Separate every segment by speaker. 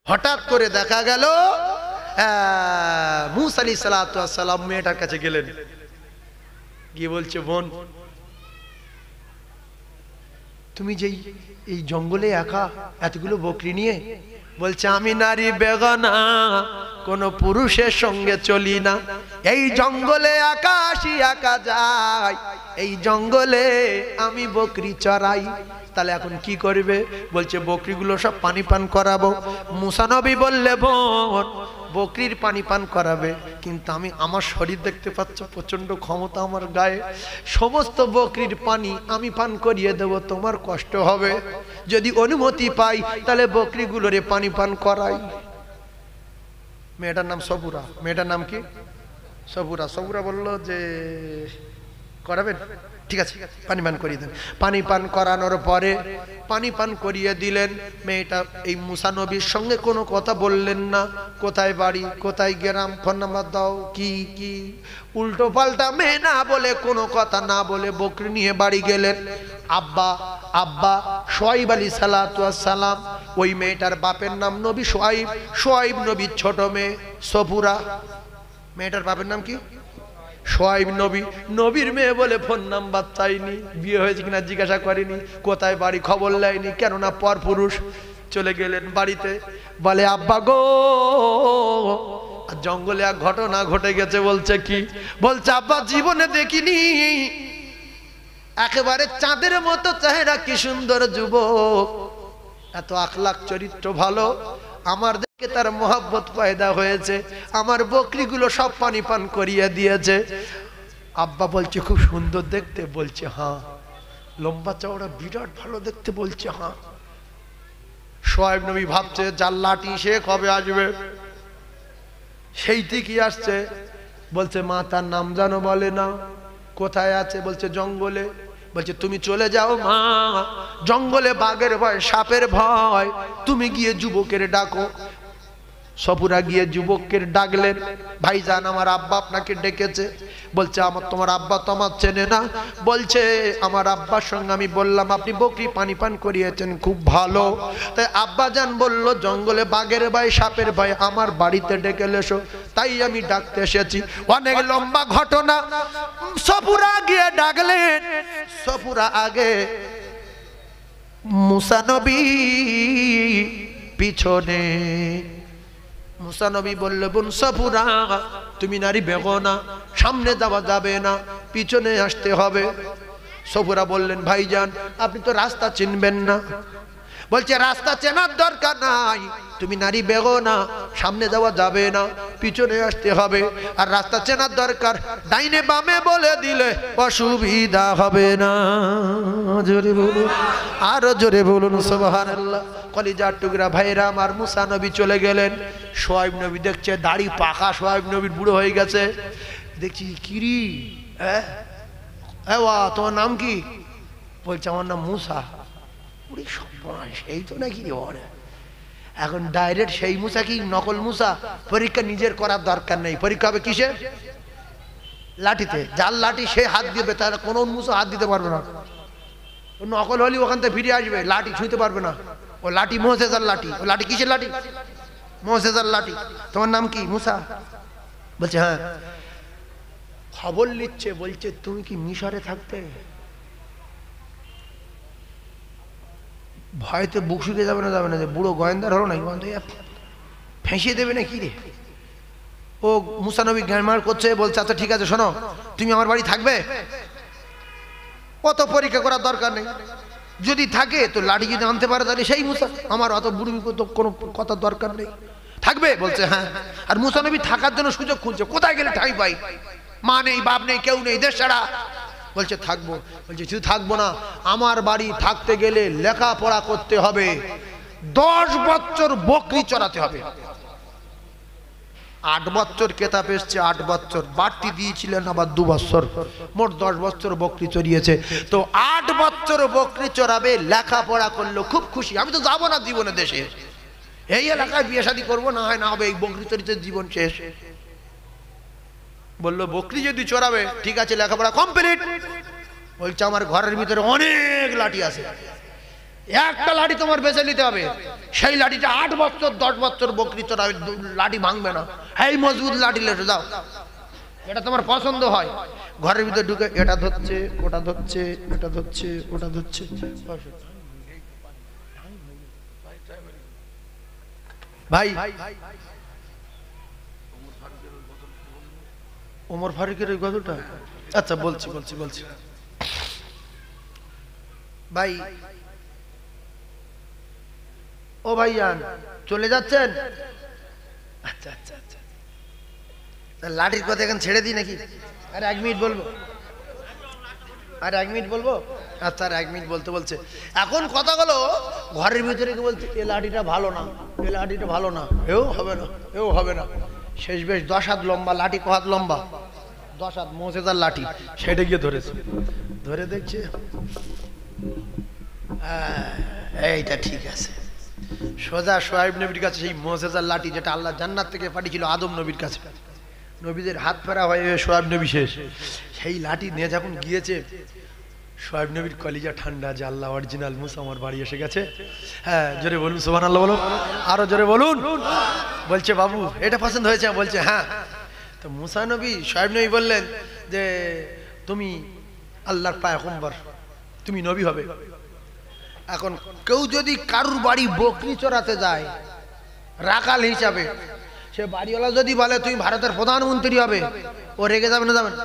Speaker 1: হঠাৎ করে দেখা গেল মুসা আলাইহিস সালাতু ওয়াস সালাম মেয়েটার কাছে গেলেন, গিয়ে বলছে, বোন তুমি যে এই জঙ্গলে একা এতগুলো বকরি নিয়ে? বলছে, আমি নারী বেগানা, কোন পুরুষের সঙ্গে চলি না, এই জঙ্গলে একা আসি একা যাই, এই জঙ্গলে আমি বকরি চড়াই। তাহলে এখন কি করবে? বলছে, বকরিগুলো সব পানি পান করাবো। মুসা নবী বললে, বোন বকরির পানি পান করাবে, কিন্তু আমি আমার শরীর দেখতে পাচ্ছ, প্রচন্ড ক্ষমতা আমার গায়ে, সমস্ত বকরির পানি আমি পান করিয়ে দেব, তোমার কষ্ট হবে। যদি অনুমতি পাই তাহলে বকরিগুলোরে পানি পান করাই। মেয়েটার নাম সবুরা। মেয়েটার নাম কি? সবুরা। সবুরা বলল যে করাবেন, ঠিক আছে পানি পান করিয়ে দেন। পানি পান করানোর পরে পানি পান করিয়ে দিলেন। মেয়েটা এই মুসা নবীর সঙ্গে কোনো কথা বললেন না, কোথায় বাড়ি, কোথায় গ্রাম, ফোন নাম্বার দাও, কি কি উল্টো পাল্টা মেয়ে না বলে, কোনো কথা না বলে বকরি নিয়ে বাড়ি গেলেন। আব্বা আব্বা শুআইব আলাইহিস সালাতু ওয়াস সালাম, ওই মেয়েটার বাপের নাম নবী শুআইব, শুআইব নবীর ছোট মেয়ে সফুরা। মেয়েটার বাপের নাম কি? শুআইব নবী, নবীর মেয়ে বলে ফোন নাম্বার চাইনি, বিয়ে হয়েছে কিনা জিজ্ঞাসা করেনি, কোথায় বাড়ি খবর লাইনি, কেননা পর পুরুষ। চলে গেলেন বাড়িতে, বলে আব্বা গো, জঙ্গলে এক ঘটনা ঘটে গেছে। বলছে কি? বলছে, আব্বা জীবনে দেখিনি, একেবারে চাঁদের মতো চেহারা, কি সুন্দর যুবক, এত আখলাক চরিত্র ভালো, আমার দেখে তার মোহাব্বত পয়দা হয়েছে, আমার বকরিগুলো সব পানি পান করিয়ে দিয়েছে। আব্বা বলছে, খুব সুন্দর দেখতে? বলছে হ্যাঁ। লম্বা চওড়া, বিরাট ভালো দেখতে? বলছে হ্যাঁ। শুআইব নবী ভাবছে, যার লাঠি সে কবে আসবে, সেই ঠিকই আসছে। বলছে, মা তার নাম জানো? বলে না। কোথায় আছে? বলছে জঙ্গলে। বলছে, তুমি চলে যাও মা, জঙ্গলে বাঘের ভয়, সাপের ভয়, তুমি গিয়ে যুবকের ডাকো। সফুরা গিয়ে যুবকের ডাকলেন, ভাইজান আমার আব্বা আপনাকে ডেকেছে। বলছে, তোমার আব্বা তো আমার চেনে না। বলছে, আমার আব্বার সঙ্গে আমি বললাম আপনি বকরি পানি পান করিয়েছেন, খুব ভালো। তাই আব্বা জান বলল, জঙ্গলে বাঘের ভয়, সাপের ভয়, আমার বাড়িতে ডেকে এসো, তাই আমি ডাকতে এসেছি। অনেক লম্বা ঘটনা। সফুরা গিয়ে ডাকলেন। সফুরা আগে, মুসা নবী পিছনে। মুসা নবী বলল, বোন সফুরা তুমি নারী বেগনা, সামনে যাওয়া যাবে না, পিছনে আসতে হবে। সফুরা বললেন, ভাইজান আপনি তো রাস্তা চিনবেন না। বলছে, রাস্তা চেনার দরকার নাই, তুমি নারী বেগনা, সামনে যাওয়া যাবে না, পিছনে আসতে হবে। আর রাস্তা চেনার দরকার, ডাইনে বামে বলে দিলে অসুবিধা হবে না। জোরে বলুন, আরো জোরে বলুন সুবহানাল্লাহ। কলিজার টুকরা ভাইরা আমার, মুসা নবী চলে গেলেন। শুআইব নবী দেখছে দাড়ি পাকা, শুআইব নবীর বুড়ো হয়ে গেছে। দেখছি, কিরি তোমার নাম কি? বলছে, আমার নাম মুসা। সেই তো নাকি রে, এখন ডাইরেক্ট সেই মুসা কি নকল মুসা? পরীক্ষা নিজের করার দরকার নেই, পরীক্ষা হবে কিসে? লাঠিতে। যার লাঠি সে হাত দিবে, তাহলে কোন মুসা হাত দিতে পারবে না। নকল হলি ওখান থেকে ফিরে আসবে, লাঠি ছুঁতে পারবে না। ও লাঠি মোসেজার লাঠি। ও লাঠি কিসের লাঠি? মোসেজার লাঠি। তোমার নাম কি? মুসা। বলছে হ্যাঁ। খবর নিচ্ছে, বলছে তুমি কি মিশরে থাকতে? ভয়তে বুক শুকে যাবে না, যাবে না, যে বুড়ো গোয়েন্দার হলো না, ফেঁসিয়ে দেবে না কি রে। ও মুসা নবী জ্ঞানমার করছে। বলছে, আচ্ছা ঠিক আছে, শোনো, তুমি আমার বাড়ি থাকবে, অত পরীক্ষা করার দরকার নেই, যদি থাকে তো লাঠি যদি আনতে পারে তাহলে সেই মুসা, আমার অত বুড়ি তো কোনো কথার দরকার নেই, থাকবে? বলছে হ্যাঁ। আর মুসা নবী থাকার জন্য সুযোগ খুঁজছে, কোথায় গেলে ঠাঁই পাই, মা নেই, বাপ নেই, কেউ নেই, দেশ ছাড়া। বলছে থাকবো। বলছে শুধু থাকবো না, আমার বাড়ি থাকতে গেলে লেখাপড়া করতে হবে, 10 বছর বকরি চড়াতে হবে। 8 বছর কেতাব এসছে, 8 বছর বাড়তি দিয়েছিলেন, আবার 2 বছর, মোট 10 বছর বকরি চড়িয়েছে। তো 8 বছর বকরি চড়াবে, লেখাপড়া করলো, খুব খুশি। আমি তো যাবো না জীবনে দেশে, এই এলাকায় বিয়ে শাদী করবো, না হয় না হবে, এই বকরি চড়িতে জীবন শেষ। বললো বকরি যদি চড়াবে ঠিক আছে, লেখাপড়া কমপ্লিট। বলছে আমার ঘরের ভিতরে অনেক লাঠি আছে, একটা লাঠি তোমার বেছে নিতে হবে, সেই লাঠিটা 8 বছর 10 বছর বকরি চড়াবে, লাঠি ভাঙবে না, এই মজবুত লাঠি লেটে দাও, এটা তোমার পছন্দ হয়। ঘরের ভিতরে ঢুকে এটা ধরছে, ওটা ধরছে, এটা ধরছে, ওটা ধরছে। ভাই ওমর ফারুকের ওই গজলটা, আচ্ছা বলছি বলছি বলছি ভাই, ও ভাইয়ান চলে যাচ্ছেন? আচ্ছা আচ্ছা আচ্ছা, লাঠির কথা এখন ছেড়ে দিই নাকি? আর 1 মিনিট বলবো, আর 1 মিনিট বলবো। আচ্ছা আর 1 মিনিট বলতে বলছে, এখন কথা হলো ঘরের ভিতরে কি বলছে, এ লাঠিটা ভালো না, এ লাঠিটা ভালো না, এও হবে না, এও হবে না। শেষ বেশ 10 হাত লম্বা লাঠি, ক হাত লম্বা? 10 হাত, মোজেদার লাঠি। সেটা গিয়ে ধরেছে, ধরে দেখছে এইটা ঠিক আছে, সোজা শোয়েব নবীর কাছে, সেই মোজেদার লাঠি যেটা আল্লাহ জান্নাত থেকে পাঠিয়েছিল আদম নবীর কাছে, নবীদের হাত ফেরা হয়ে শোয়েব নবী শেষ, সেই লাঠি নিয়ে যখন গিয়েছে, শোয়েব নবীর কলিজা ঠান্ডা, যে আল্লাহ অরিজিনাল মুসা আমার বাড়ি এসে গেছে। হ্যাঁ জোরে বলুন সুবহানাল্লাহ, বলুন আরো জোরে বলুন। বলছে বাবু এটা পছন্দ হয়েছে? বলছে হ্যাঁ। তো মুসা নবী, শোয়েব নবী বললেন যে তুমি আল্লাহর পয়গম্বর, তুমি নবী হবে। এখন কেউ যদি কারুর বাড়ি বকরি চড়াতে যায় রাখাল হিসাবে, সে বাড়িওয়ালা যদি বলে তুমি ভারতের প্রধানমন্ত্রী হবে, ও রেগে যাবে না? যাবে না?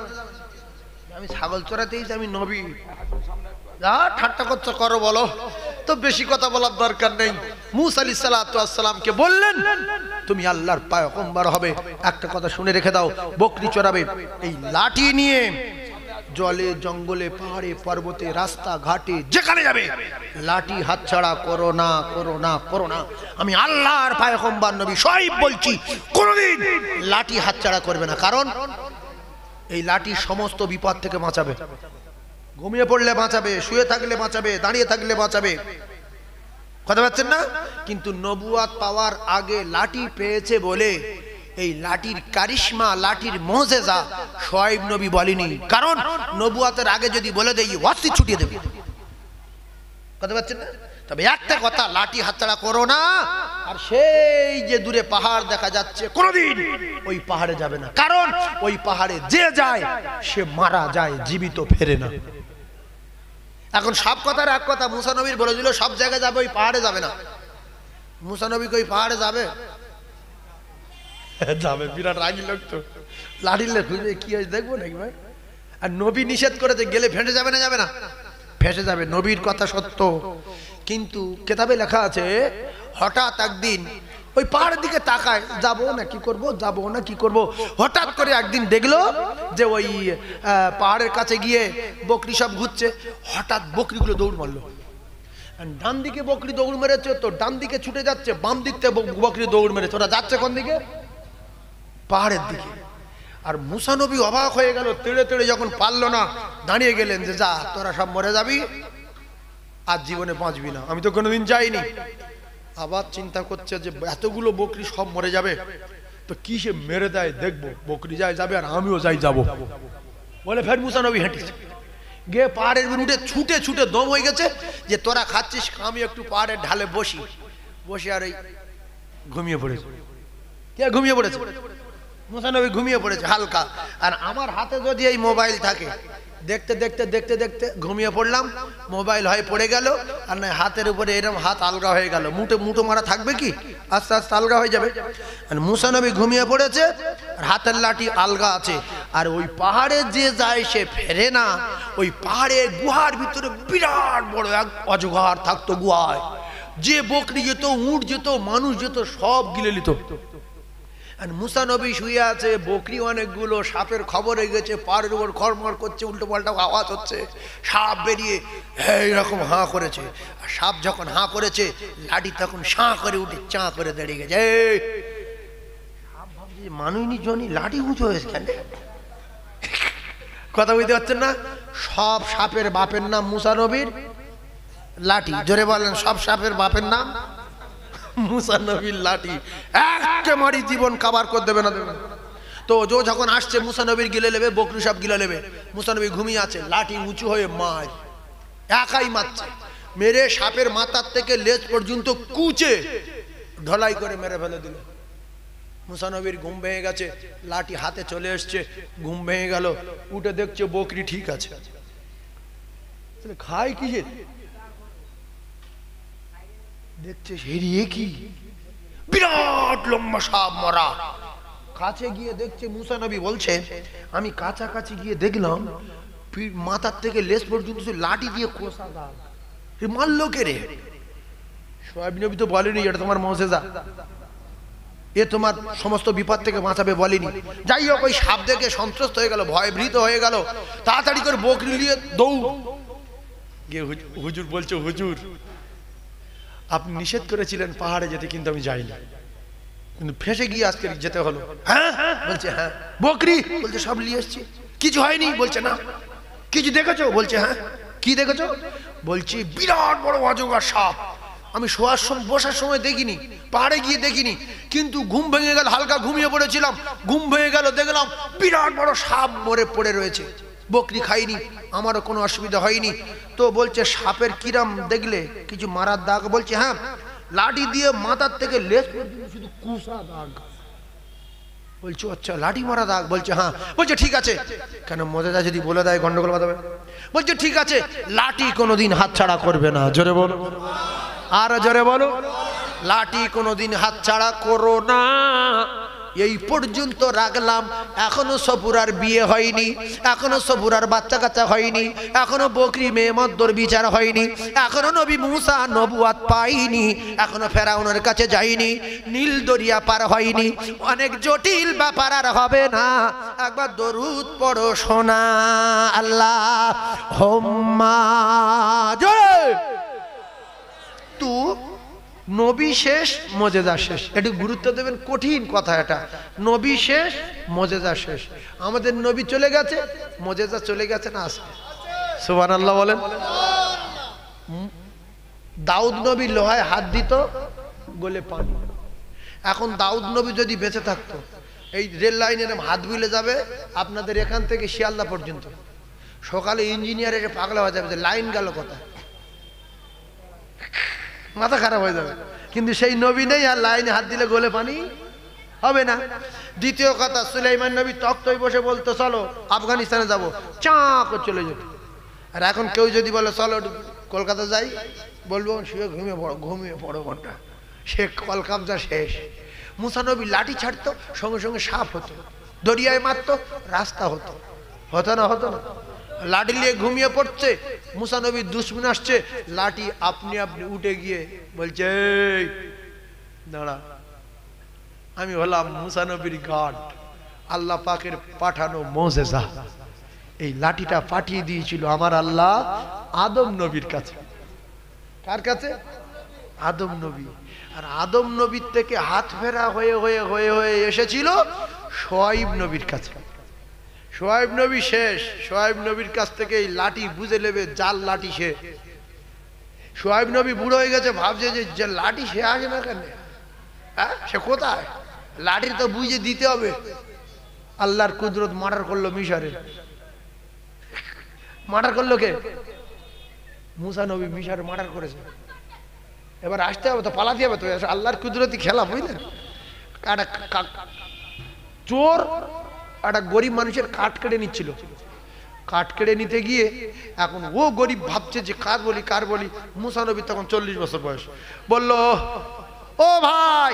Speaker 1: আমি ছাগল চড়াতে এসেছি, আমি নবী, যা ঠাট্টা করছো করো, বলো তো, বেশি কথা বলার দরকার নেই। মুসা আলাইহিস সালাতু ওয়াস সালামকে বললেন তুমি আল্লাহর পয়গম্বর হবে, একটা কথা শুনে রেখে দাও, বকরি চড়াবে, এই লাঠি নিয়ে জলে জঙ্গলে পাহাড়ে পর্বতে রাস্তা ঘাটে যেখানে যাবে লাঠি হাতছাড়া করো না, করো না, করো না। আমি আল্লাহর পয়গম্বর নবী শোয়েব বলছি, কোনদিন লাঠি হাতছাড়া করবে না, কারণ এই লাঠি সমস্ত বিপদ থেকে বাঁচাবে। ঘুমিয়ে পড়লে বাঁচাবে, শুয়ে থাকলে বাঁচাবে, দাঁড়িয়ে থাকলে বাঁচাবে, কথা পাচ্ছেন না? কিন্তু নবুয়াত পাওয়ার আগে লাঠি পেয়েছে বলে এই লাঠির কারিশমা, লাঠির মুজিজা শোয়েব নবী বলেনি, কারণ নবুয়াতের আগে যদি বলে দেই ওয়াসি ছুটিয়ে দেবে, কথা পাচ্ছেন না? তবে একটা কথা, লাঠি হাতছাড়া করো না। আর সেই যে দূরে পাহাড় দেখা যাচ্ছে, কোনদিন ওই পাহাড়ে যাবে না, কারণ ওই পাহাড়ে যে যায় সে মারা যায়, জীবিত ফেরে না। এখন সব কথার এক কথা, মুসা নবীর বলে দিল সব জায়গায় যাবে, ওই পাহাড়ে যাবে না। মুসা নবী কি ওই পাহাড়ে যাবে? যাবে, বিরাট রাগী লোক তো, লাঠি খুঁজে কি হয়েছে দেখবো নাকি ভাই? আর নবী নিষেধ করেছে, গেলে ফেটে যাবে না? যাবে না, ফেসে যাবে। নবীর কথা সত্য, কিন্তু কেতাবে লেখা আছে হঠাৎ একদিন ওই পাহাড়ের দিকে তাকায়, যাবো না কি করব, যাবো না কি করব, হঠাৎ করে একদিন দেখলো যে ওই পাহাড়ের কাছে গিয়ে বকরি সব ঘুরছে, হঠাৎ বকরিগুলো দৌড় মারলো। ডান দিকে বকরি দৌড় মেরেছে, তো ডান দিকে ছুটে যাচ্ছে, বাম দিক থেকে বকরি দৌড় মেরেছে, ওরা যাচ্ছে কোন দিকে? পাহাড়ের দিকে। আর মুসা নবী অবাক হয়ে গেল, তেড়ে তেড়ে যখন পারলো না, দাঁড়িয়ে গেলেন যে যা তোরা সব মরে যাবি, আর জীবনে বাঁচবি না, আমি তো কোনোদিন যাইনি। আবার চিন্তা করছে যে এতগুলো বকরি সব মরে যাবে, তো কি সে মেরে দেয় দেখবো, বকরি যায় যাবে আর আমিও যাই যাবো বলে ফের মুসা নবী হেঁটেছে গিয়ে পাহাড়ের উঠে ছুটে ছুটে দম হয়ে গেছে, যে তোরা খাচ্ছিস, আমি একটু পাহাড়ের ঢালে বসি, বসে আর এই ঘুমিয়ে পড়েছে। কে ঘুমিয়ে পড়েছে? মুসা নবী ঘুমিয়ে পড়েছে হালকা। আর আমার হাতে যদি এই মোবাইল থাকে, দেখতে দেখতে দেখতে দেখতে ঘুমিয়ে পড়লাম, মোবাইল হয় পড়ে গেল, আর না হাতের উপরে এরকম হাত আলগা হয়ে গেল, মুঠো মারা থাকবে কি, আস্তে আস্তে আলগা হয়ে যাবে। আর মুসা নবী ঘুমিয়ে পড়েছে, আর হাতের লাঠি আলগা আছে, আর ওই পাহাড়ে যে যায় সে ফেরে না। ওই পাহাড়ে গুহার ভিতরে বিরাট বড় এক অজগর থাকতো গুহায়, যে বকরি যেত, উট যেত, মানুষ যেত, সব গিলে নিত। আর মুসা নবী শুয়ে আছে, বকরি অনেকগুলো, সাপের খবর হয়ে গেছে, পাহাড়ের উপর খড়মড় করছে, উল্টো পাল্টা আওয়াজ হচ্ছে, সাপ বেরিয়ে এইরকম হাঁ করেছে। আর সাপ যখন হাঁ করেছে, লাঠি তখন সাঁ করে উঠে চাঁ করে দাঁড়িয়ে গেছে। সাপ ভাবছে মানুষ জনই লাঠি উঁচু হয়েছে কেন, কথা বুঝতে পারছেন না? সব সাপের বাপের নাম মুসা নবীর লাঠি। জোরে বলেন, সব সাপের বাপের নাম মুসা নবীর লাঠি। একে মারি জীবন কাবার করে দেবে না, দেবে না। তো যখন আসছে মুসা নবীর গিলে নেবে, বকরি সব গিলে নেবে। মুসা নবী ঘুমিয়ে আছে, লাঠি উঁচু হয়ে মার, একাই মারছে। মেরে সাপের মাথার থেকে লেজ পর্যন্ত কুচে ঢলাই করে মেরে ফেলে দিল। মুসা নবীর ঘুম ভেঙে গেছে, লাঠি হাতে চলে এসছে, ঘুম ভেঙে গেল, উঠে দেখছে বকরি ঠিক আছে। খায় কি দেখছে, হেরিয়ে কি বিরাট লম্বা সাপ মরা। কাছে গিয়ে দেখছে, মুসা নবী বলছে আমি কাছাকাছি গিয়ে দেখলাম মাথার থেকে লেজ পর্যন্ত লাঠি দিয়ে কোষা দাগ। মারলো কে রে? শোয়েব নবী তো বলেনি এটা তোমার মুজিজা, এ তোমার সমস্ত বিপদ থেকে বাঁচাবে বলেনি। যাই হোক, ওই সাপ দেখে সন্ত্রস্ত হয়ে গেল, ভয়ভীত হয়ে গেল, তাড়াতাড়ি করে বকরি নিয়ে দৌড় গিয়ে হুজুর বলছে, হুজুর আপনি নিষেধ করেছিলেন পাহাড়ে যেতে, কিন্তু আমি যাইনি, কিন্তু ফেসে গিয়ে আজকে যেতে হলো। হ্যাঁ বলছে, হ্যাঁ। বকরি বলছে, সব নিয়ে এসছি। কিছু হয়নি? বলছে না। কিছু দেখেছো? বলছে হ্যাঁ। কি দেখেছো? বলছি বিরাট বড় অজগর সাপ। আমি শোয়ার সময় বসার সময় দেখিনি, পাহাড়ে গিয়ে দেখিনি, কিন্তু ঘুম ভেঙে গেল, হালকা ঘুমিয়ে পড়েছিলাম, ঘুম ভেঙে গেল, দেখলাম বিরাট বড় সাপ মরে পড়ে রয়েছে। বকরি খাইনি, আমারও কোনো অসুবিধা হয়নি। তো বলছে সাপের কিরাম দেখলে? কিছু মারার দাগ? বলছে হ্যাঁ, লাঠি দিয়ে মাথার থেকে লেজ পর্যন্ত শুধু কুষা দাগ। বলছো আচ্ছা, লাঠি মারা দাগ? বলছে হ্যাঁ। বলছে ঠিক আছে। কেন মুজিজা যদি বলে দেয় গন্ডগোল বাঁধাবে। বলছে ঠিক আছে, লাঠি কোনোদিন হাতছাড়া করবে না। জোরে বলো, আর জোরে বলো, লাঠি কোনোদিন হাতছাড়া করো না। এই পর্যন্ত রাখলাম, এখনো সপুরার বিয়ে হয়নি, এখনো সপুরার বাচ্চা কাচ্চা হয়নি, এখনো বকরি মেহমদ্দর বিচার হয়নি, এখনো নবী মুসা নবুয়াত পাইনি, এখনো ফেরাউনের কাছে যায়নি, নীল দরিয়া পার হয়নি, অনেক জটিল ব্যাপার আর হবে না। একবার দরুদ পড়ো শোনা, আল্লাহ হুম্মা জয়। তু নবী শেষ, মুজিজা শেষ। একটু গুরুত্ব দেবেন, কঠিন কথা এটা। নবী শেষ, মুজিজা শেষ। আমাদের নবী চলে গেছে, মুজিজা চলে গেছে না আছে? সুবহানাল্লাহ বলেন। দাউদ নবী লোহায় হাত দিত, গলে পানি। এখন দাউদ নবী যদি বেঁচে থাকতো, এই রেল লাইনের হাত বুলে যাবে আপনাদের এখান থেকে শিয়ালদা পর্যন্ত, সকালে ইঞ্জিনিয়ার এসে পাগলা হয়ে যাবে যে লাইন গেল কোথায়, মাথা খারাপ হয়ে যাবে। কিন্তু সেই নবী নেই, আর লাইনে হাত দিলে গলে পানি হবে না। দ্বিতীয় কথা, সুলাইমান নবী তক্তই বসে বলতো চলো আফগানিস্তানে যাবো, চাঁ করে চলে যেত। আর এখন কেউ যদি বলে চলো কলকাতা যাই, বলবো শুয়ে ঘুমিয়ে পড়ো ঘন্টা, সে কলকাতা শেষ। মুসা নবী লাঠি ছাড়তো, সঙ্গে সঙ্গে সাপ হতো, দরিয়ায় মারতো, রাস্তা হতো। হতো না? হতো না? লাঠি নিয়ে ঘুমিয়ে পড়ছে, মুসা নবীর দুশমন আসছে, লাঠি আপনি আপনি উঠে গিয়ে বলছে দাঁড়া, আমি হলাম মুসা নবীর গার্ড, আল্লাহ পাকের পাঠানো মুজিজা। এই লাঠিটা পাঠিয়ে দিয়েছিল আমার আল্লাহ আদম নবীর কাছে। কার কাছে? আদম নবী। আর আদম নবীর থেকে হাত ফেরা হয়ে হয়ে হয়ে হয়ে এসেছিল শোয়াইব নবীর কাছে। শোয়াইব নবী শেষ, শোয়াইব নবীর কাছ থেকে এই লাঠি বুঝে নেবে জাল লাঠি সে। শোয়াইব নবী বুড়ো হয়ে গেছে, ভাবছে যে লাঠি সে আসে না কেন, হ্যাঁ সে কোথায়, লাঠির তো বুঝে দিতে হবে। আল্লাহর কুদরত মার্ডার করলো মিশরে। মার্ডার করলো কে? মুসা নবী মিশরে মার্ডার করেছে। এবার আসতে হবে তো, পালাতে হবে তো, আল্লাহর কুদরতি খেলা, বুঝলেন? চোর একটা গরিব মানুষের কাঠ কেটে নিচ্ছিল, কাঠ কেটে নিতে গিয়ে এখন ও গরিব ভাবছে যে কার বলি কার বলি। মুসা নবী তখন 40 বছর বয়স, বলল ও ভাই,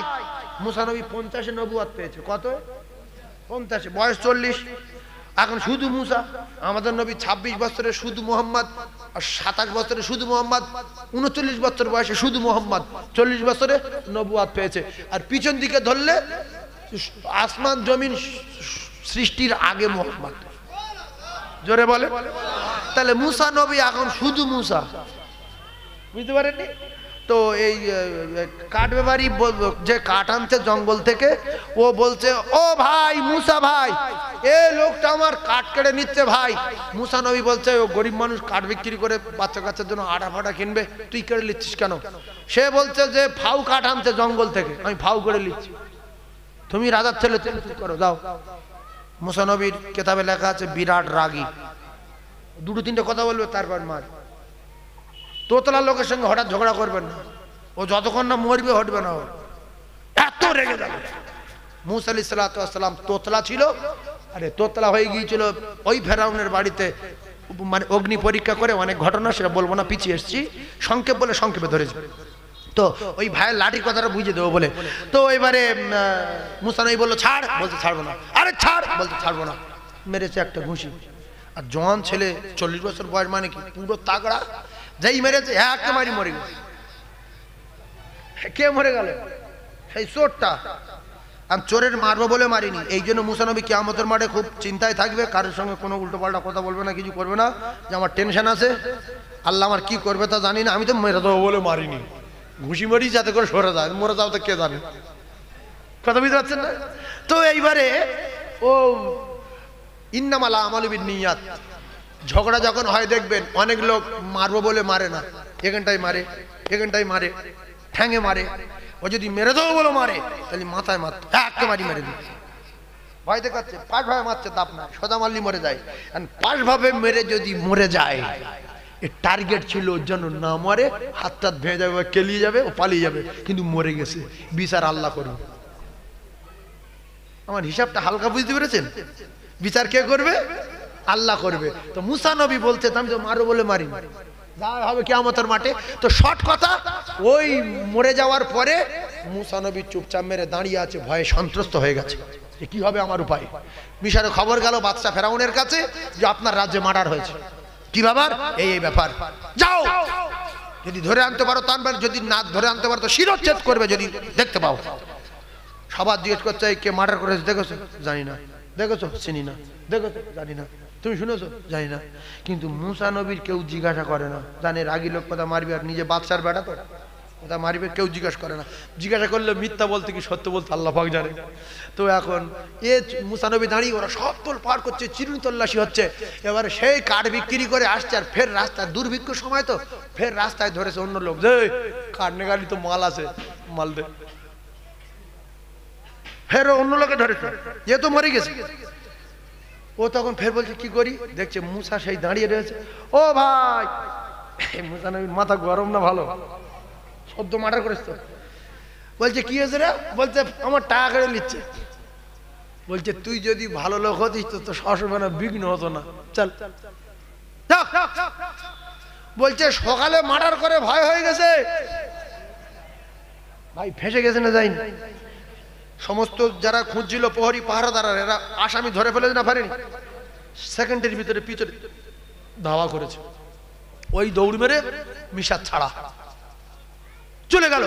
Speaker 1: মুসা নবী 50-এ নবুয়ত পেয়েছে। কত? 50, বয়স 40। এখন শুধু মুসা। আমাদের নবী 26 বছরে শুধু মোহাম্মদ, আর 27 বছরে শুধু মোহাম্মদ, 39 বছর বয়সে শুধু মোহাম্মদ, 40 বছরে নবুয়ত পেয়েছে। আর পিছন দিকে ধরলে আসমান জমিন সৃষ্টির আগে মোহাম্মদ। জোরে বলে। তাহলে মুসা নবী এখন শুধু মুসা, বুঝতে পারেননি তো? এই কাঠ ব্যাপারী যে কাঠ আনছে জঙ্গল থেকে, ও বলছে ও ভাই মুসা ভাই, এ লোকটা আমার কাঠ কেটে নিচ্ছে ভাই। মুসা নবী বলছে ও গরিব মানুষ কাঠ বিক্রি করে বাচ্চা কাচ্চার জন্য আটা ফাটা কিনবে, তুই কেটে নিচ্ছিস কেন? সে বলছে যে ফাউ কাঠ আনছে জঙ্গল থেকে, আমি ফাউ করে নিচ্ছি, তুমি রাজার ছেলে চুপ করো যাও। মুসা নবীর কেতাবে লেখা আছে বিরাট রাগী, দুটো তিনটে কথা বলবে তারপর মার। তোতলা লোকের সঙ্গে হঠাৎ ঝগড়া করবেন না, ও যতক্ষণ না মরবে হটবে না, এত রেগে যাবে। মুসা আলাইহিস সালাম তোতলা ছিল, আরে তোতলা হয়ে গিয়েছিল ওই ফেরাউনের বাড়িতে, মানে অগ্নি পরীক্ষা করে অনেক ঘটনা, সেটা বলবো না, পিছিয়ে এসেছি, সংক্ষেপ বলে সংক্ষেপে ধরেছি। তো ওই ভাইয়ের লাঠির কথাটা বুঝিয়ে দেবো বলে, তো এবারে মুসা নবী বললো ছাড়, বলতে ছাড়বো না, আরে ছাড়, বলতে ছাড়বো না, মেরেছে একটা ঘুষি। আর জওয়ান ছেলে 40 বছর বয়স, মানে কি পুরো তাগড়া, যেই মেরেছে একে মারি মরে গেছে। কে মরে গেল? সেই চোরটা। আমি চোরের মারবো বলে মারিনি, এই জন্য মুসা নবী কিয়ামতের মাঠে খুব চিন্তায় থাকবে, কারোর সঙ্গে কোনো উল্টোপাল্টা কথা বলবে না, কিছু করবে না, যে আমার টেনশন আছে, আল্লাহ আমার কি করবে তা জানি না, আমি তো মেরে দেবো বলে মারিনি, ঘুষি মারি যাতে করে সরে যায়, মরে যাও তো কে জানে, কথা বুঝতে পারছেন না? তো এইবারে ও ইন্নামাল আমালু বিন্নিয়াত, ঝগড়া যখন হয় দেখবেন অনেক লোক মারবো বলে মারে না, এখানটাই মারে, এখানটাই মারে, ঠ্যাঙে মারে। ও যদি মেরে দেবো বলে মারে তাহলে মাথায় মারত, একে মারি মেরে দিই, ভয় দেখাচ্ছে, পাশ ভাবে মারছে, তাপ না, সোজা মারলি মরে যায়। পাশ ভাবে মেরে যদি মরে যায়, এর টার্গেট ছিল ওর জন্য না মরে, হাত টাত ভেঙে যাবে, কেলিয়ে যাবে, ও পালিয়ে যাবে, কিন্তু মরে গেছে, বিচার আল্লাহ করবে। আমার হিসাবটা হালকা বুঝতে পেরেছেন? বিচার কে করবে? আল্লাহ করবে। তো মুসা নবী বলছে আমি তো মারো বলে মারি, যা হবে কিয়ামতের মাঠে। তো শর্ট কথা, ওই মরে যাওয়ার পরে মুসা নবী চুপচাপ মেরে দাঁড়িয়ে আছে, ভয়ে সন্ত্রস্ত হয়ে গেছে, যে কি হবে আমার উপায়। মিশরে খবর গেল বাদশা ফেরাউনের কাছে যে আপনার রাজ্যে মার্ডার হয়েছে, কি ব্যাপার? এই ব্যাপার, যাও, যদি ধরে আনতে পারো তা আনবে, যদি না ধরে আনতে পারো তো শিরচ্ছেদ করবে যদি দেখতে পাও। সবার জিজ্ঞেস করছে কে মার্ডার করেছে, দেখেছো? জানি না। দেখেছো? চিনি না। দেখেছো? জানি না। তুমি শুনেছো? জানি না। কিন্তু মুসা নবীর কেউ জিজ্ঞাসা করে না, জানে রাগী লোক কথা মারবে, আর নিজে বাদশার বেটা তো কথা মারবে, কেউ জিজ্ঞাসা করে না। জিজ্ঞাসা করলে মিথ্যা বলতে কি সত্য বলতে আল্লাহ পাক জানে। তো এখন মুসা নবী দাঁড়িয়ে, ওরা সব তোল পার করছে, চিরুনি তল্লাশি হচ্ছে। এবারে সেই কাঠ বিক্রি করে আসছে, আর ফের রাস্তায় দুর্ভিক্ষ সময় তো ফের রাস্তায় ধরেছে অন্য লোক, যে কাঠ নেগালি তো মাল আছে, মাল দে। ফের অন্য লোকে ধরেছে, এ তো মরে গেছে। ও তখন ফের বলছে কি করি, দেখছে মুসা সেই দাঁড়িয়ে রয়েছে। ও ভাই, মুসা নবীর মাথা গরম না ভালো, সদ্য মার্ডার করেছ তো। বলছে কি হয়েছে রে? বলছে আমার টাকা কেড়ে নিচ্ছে। বলছে তুই যদি ভালো লোক হতিস তো সবসময় বিঘ্ন হতো না, চল। বলছে সকালে মার্ডার করে ভয় হয়ে গেছে। ভাই ফেঁসে গেছে না যায়নি? সমস্ত যারা খুঁজছিল প্রহরী পাহারাদার, এরা আসামি ধরে ফেলেছে না পারেনি, সেকেন্ডের ভিতরে পিছনে ধাওয়া করেছে, ওই দৌড় মেরে মিশা ছাড়া চলে গেল,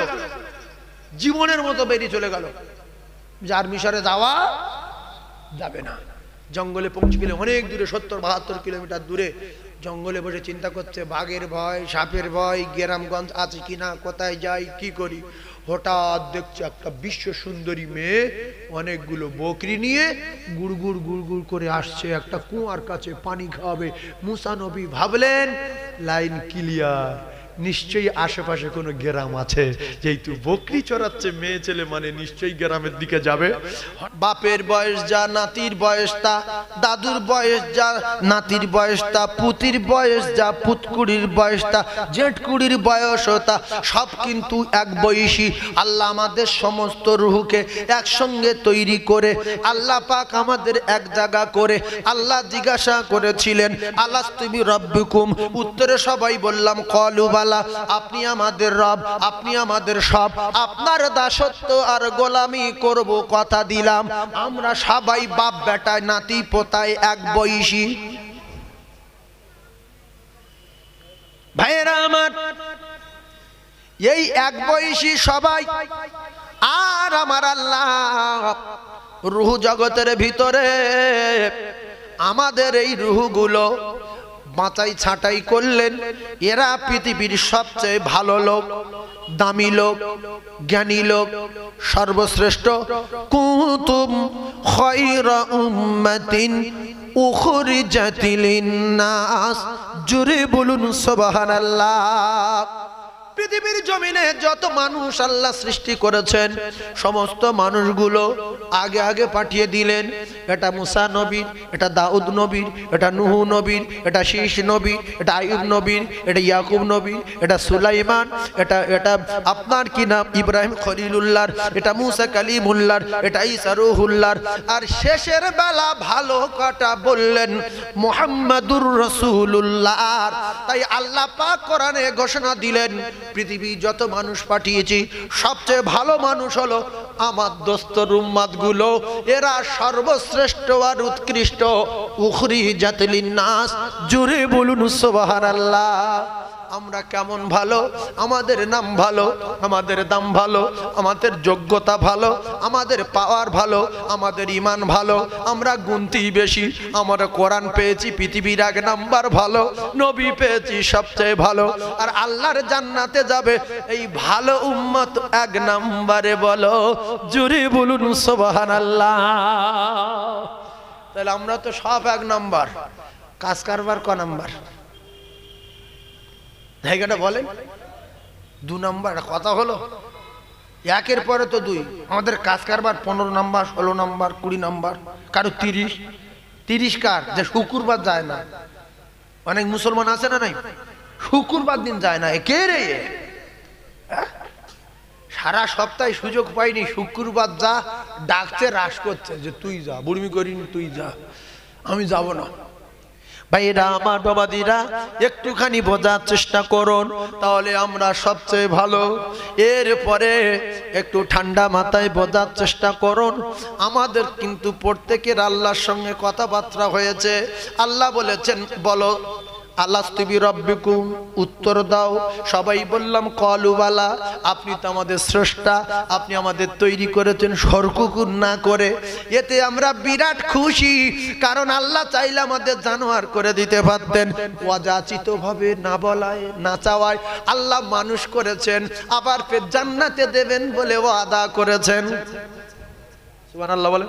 Speaker 1: জীবনের মতো বেরিয়ে চলে গেল। যার মিশরে যাওয়া যাবে না। জঙ্গলে পৌঁছে গেলে অনেক দূরে, 70-72 কিলোমিটার দূরে জঙ্গলে বসে চিন্তা করছে, বাঘের ভয়, সাপের ভয়, গ্রামগঞ্জ আছে কিনা, কোথায় যাই, কি করি। হঠাৎ দেখছে একটা বিশ্ব সুন্দরী মেয়ে অনেকগুলো বকরি নিয়ে গুড়গুড় গুড়গুড় করে আসছে একটা কুয়ার কাছে পানি খাওয়াবে। মুসা নবী ভাবলেন লাইন ক্লিয়ার, নিশ্চয়ই আশেপাশে কোনো গ্রাম আছে, যেহেতু বকরি চড়াচ্ছে মেয়ে ছেলে, মানে নিশ্চয়ই গ্রামের দিকে যাবে। বাপের বয়স যা নাতির বয়স তা, দাদুর বয়স যা নাতির বয়স তা, পুতির বয়স যা পুতকুড়ির বয়স তা, জেঠকুড়ির বয়স তা, সব কিন্তু এক বয়সী। আল্লাহ আমাদের সমস্ত রুহকে একসঙ্গে তৈরি করে, আল্লাহ পাক আমাদের এক জায়গা করে। আল্লাহ জিজ্ঞাসা করেছিলেন আলাস্তু বিরাব্বিকুম, উত্তরে সবাই বললাম ক্বালু বালা, আপনি আমাদের রব, আপনি আমাদের সব, আপনার দাসত্ব আর গোলামি করব, কথা দিলাম। আমরা সবাই বাপ বেটায়, নাতি পোতায় এক বয়সী। ভাইয়েরা আমার, এই এক বয়সী সবাই। আর আমার আল্লাহ রূহ জগতের ভিতরে আমাদের এই রূহগুলো বাঁচাই ছাঁটাই করলেন। এরা পৃথিবীর সবচেয়ে ভালো লোক, দামি লোক, জ্ঞানী লোক, সর্বশ্রেষ্ঠ। কুনতুম খায়রা উম্মাতিন উখরিজাত লিন-নাস, জোরে বলুন সুবহানাল্লাহ। পৃথিবীর জমিনে যত মানুষ আল্লাহ সৃষ্টি করেছেন সমস্ত মানুষগুলো আগে আগে পাঠিয়ে দিলেন। এটা মুসা নবীর, এটা দাউদ নবীর, এটা নূহ নবীর, এটা শীষ নবীর, এটা আইয়ুব নবীর, এটা ইয়াকুব নবীর, এটা সুলাইমান, এটা এটা আপনার কি নাম ইব্রাহিম খলিলুল্লাহর, এটা মুসা কালিমুল্লাহর, এটা ঈসা রূহুল্লাহর। আর শেষের বেলা ভালো কথা বললেন মুহাম্মাদুর রাসূলুল্লাহ। তাই আল্লাহ পাক কোরআনে ঘোষণা দিলেন পৃথিবী যত মানুষ পাঠিয়েছি সবচেয়ে ভালো মানুষ হলো আমার দোস্তর উম্মতগুলো। এরা সর্বশ্রেষ্ঠ আর উৎকৃষ্ট। উখরিজাত লিন্নাস, জোরে বলুন সুবহানাল্লাহ। আমরা কেমন ভালো, আমাদের নাম ভালো, আমাদের দাম ভালো, আমাদের যোগ্যতা ভালো, আমাদের পাওয়ার ভালো, আমাদের ঈমান ভালো, আমরা গুনতি বেশি। আমরা কোরআন পেয়েছি পৃথিবীর 1 নাম্বার ভালো, নবী পেয়েছি সবচেয়ে ভালো। আর আল্লাহর জান্নাতে যাবে এই ভালো উম্মত 1 নাম্বারে। বলো জোরে বলুন সুবহানাল্লাহ। তাহলে আমরা তো সব 1 নাম্বার, কাজ কারবার ক নাম্বার? জায়গাটা বলেন। 2 নাম্বার কথা হলো, 1-এর পরে তো 2। আমাদের কাজ কারবার 15 নাম্বার, 16 নাম্বার, 20 নাম্বার, কারো 30 কার যে শুক্রবার যায় না। অনেক মুসলমান আছে না নাই, শুক্রবার দিন যায় না। কে রে? সারা সপ্তাহে সুযোগ পাইনি, শুক্রবার যা ডাকছে, রাস করছে যে তুই যা, বুড়মি করিনি তুই যা, আমি যাব না। ভাইরা আমার, বাবাদিরা, একটুখানি বোঝার চেষ্টা করুন, তাহলে আমরা সবচেয়ে ভালো। এরপরে একটু ঠান্ডা মাথায় বোঝার চেষ্টা করুন। আমাদের কিন্তু প্রত্যেকের আল্লাহর সঙ্গে কথাবার্তা হয়েছে। আল্লাহ বলেছেন বলো আলাস্তু বিরাব্বিকুম, উত্তর দাও। সবাই বললাম ক্বালু বালা। আপনি তো আমাদের স্রষ্টা, আপনি আমাদের তৈরি করেছেন সরকুকুর না করে। এতে আমরা বিরাট খুশি, কারণ আল্লাহ চাইলে আমাদের জানোয়ার করে দিতে পারতেন। অযাচিত ভাবে, না বলায়, না চাওয়ায় আল্লাহ মানুষ করেছেন, আবার ফের জান্নাতে দেবেন বলে ওয়াদা করেছেন। সুবহানাল্লাহ বলে।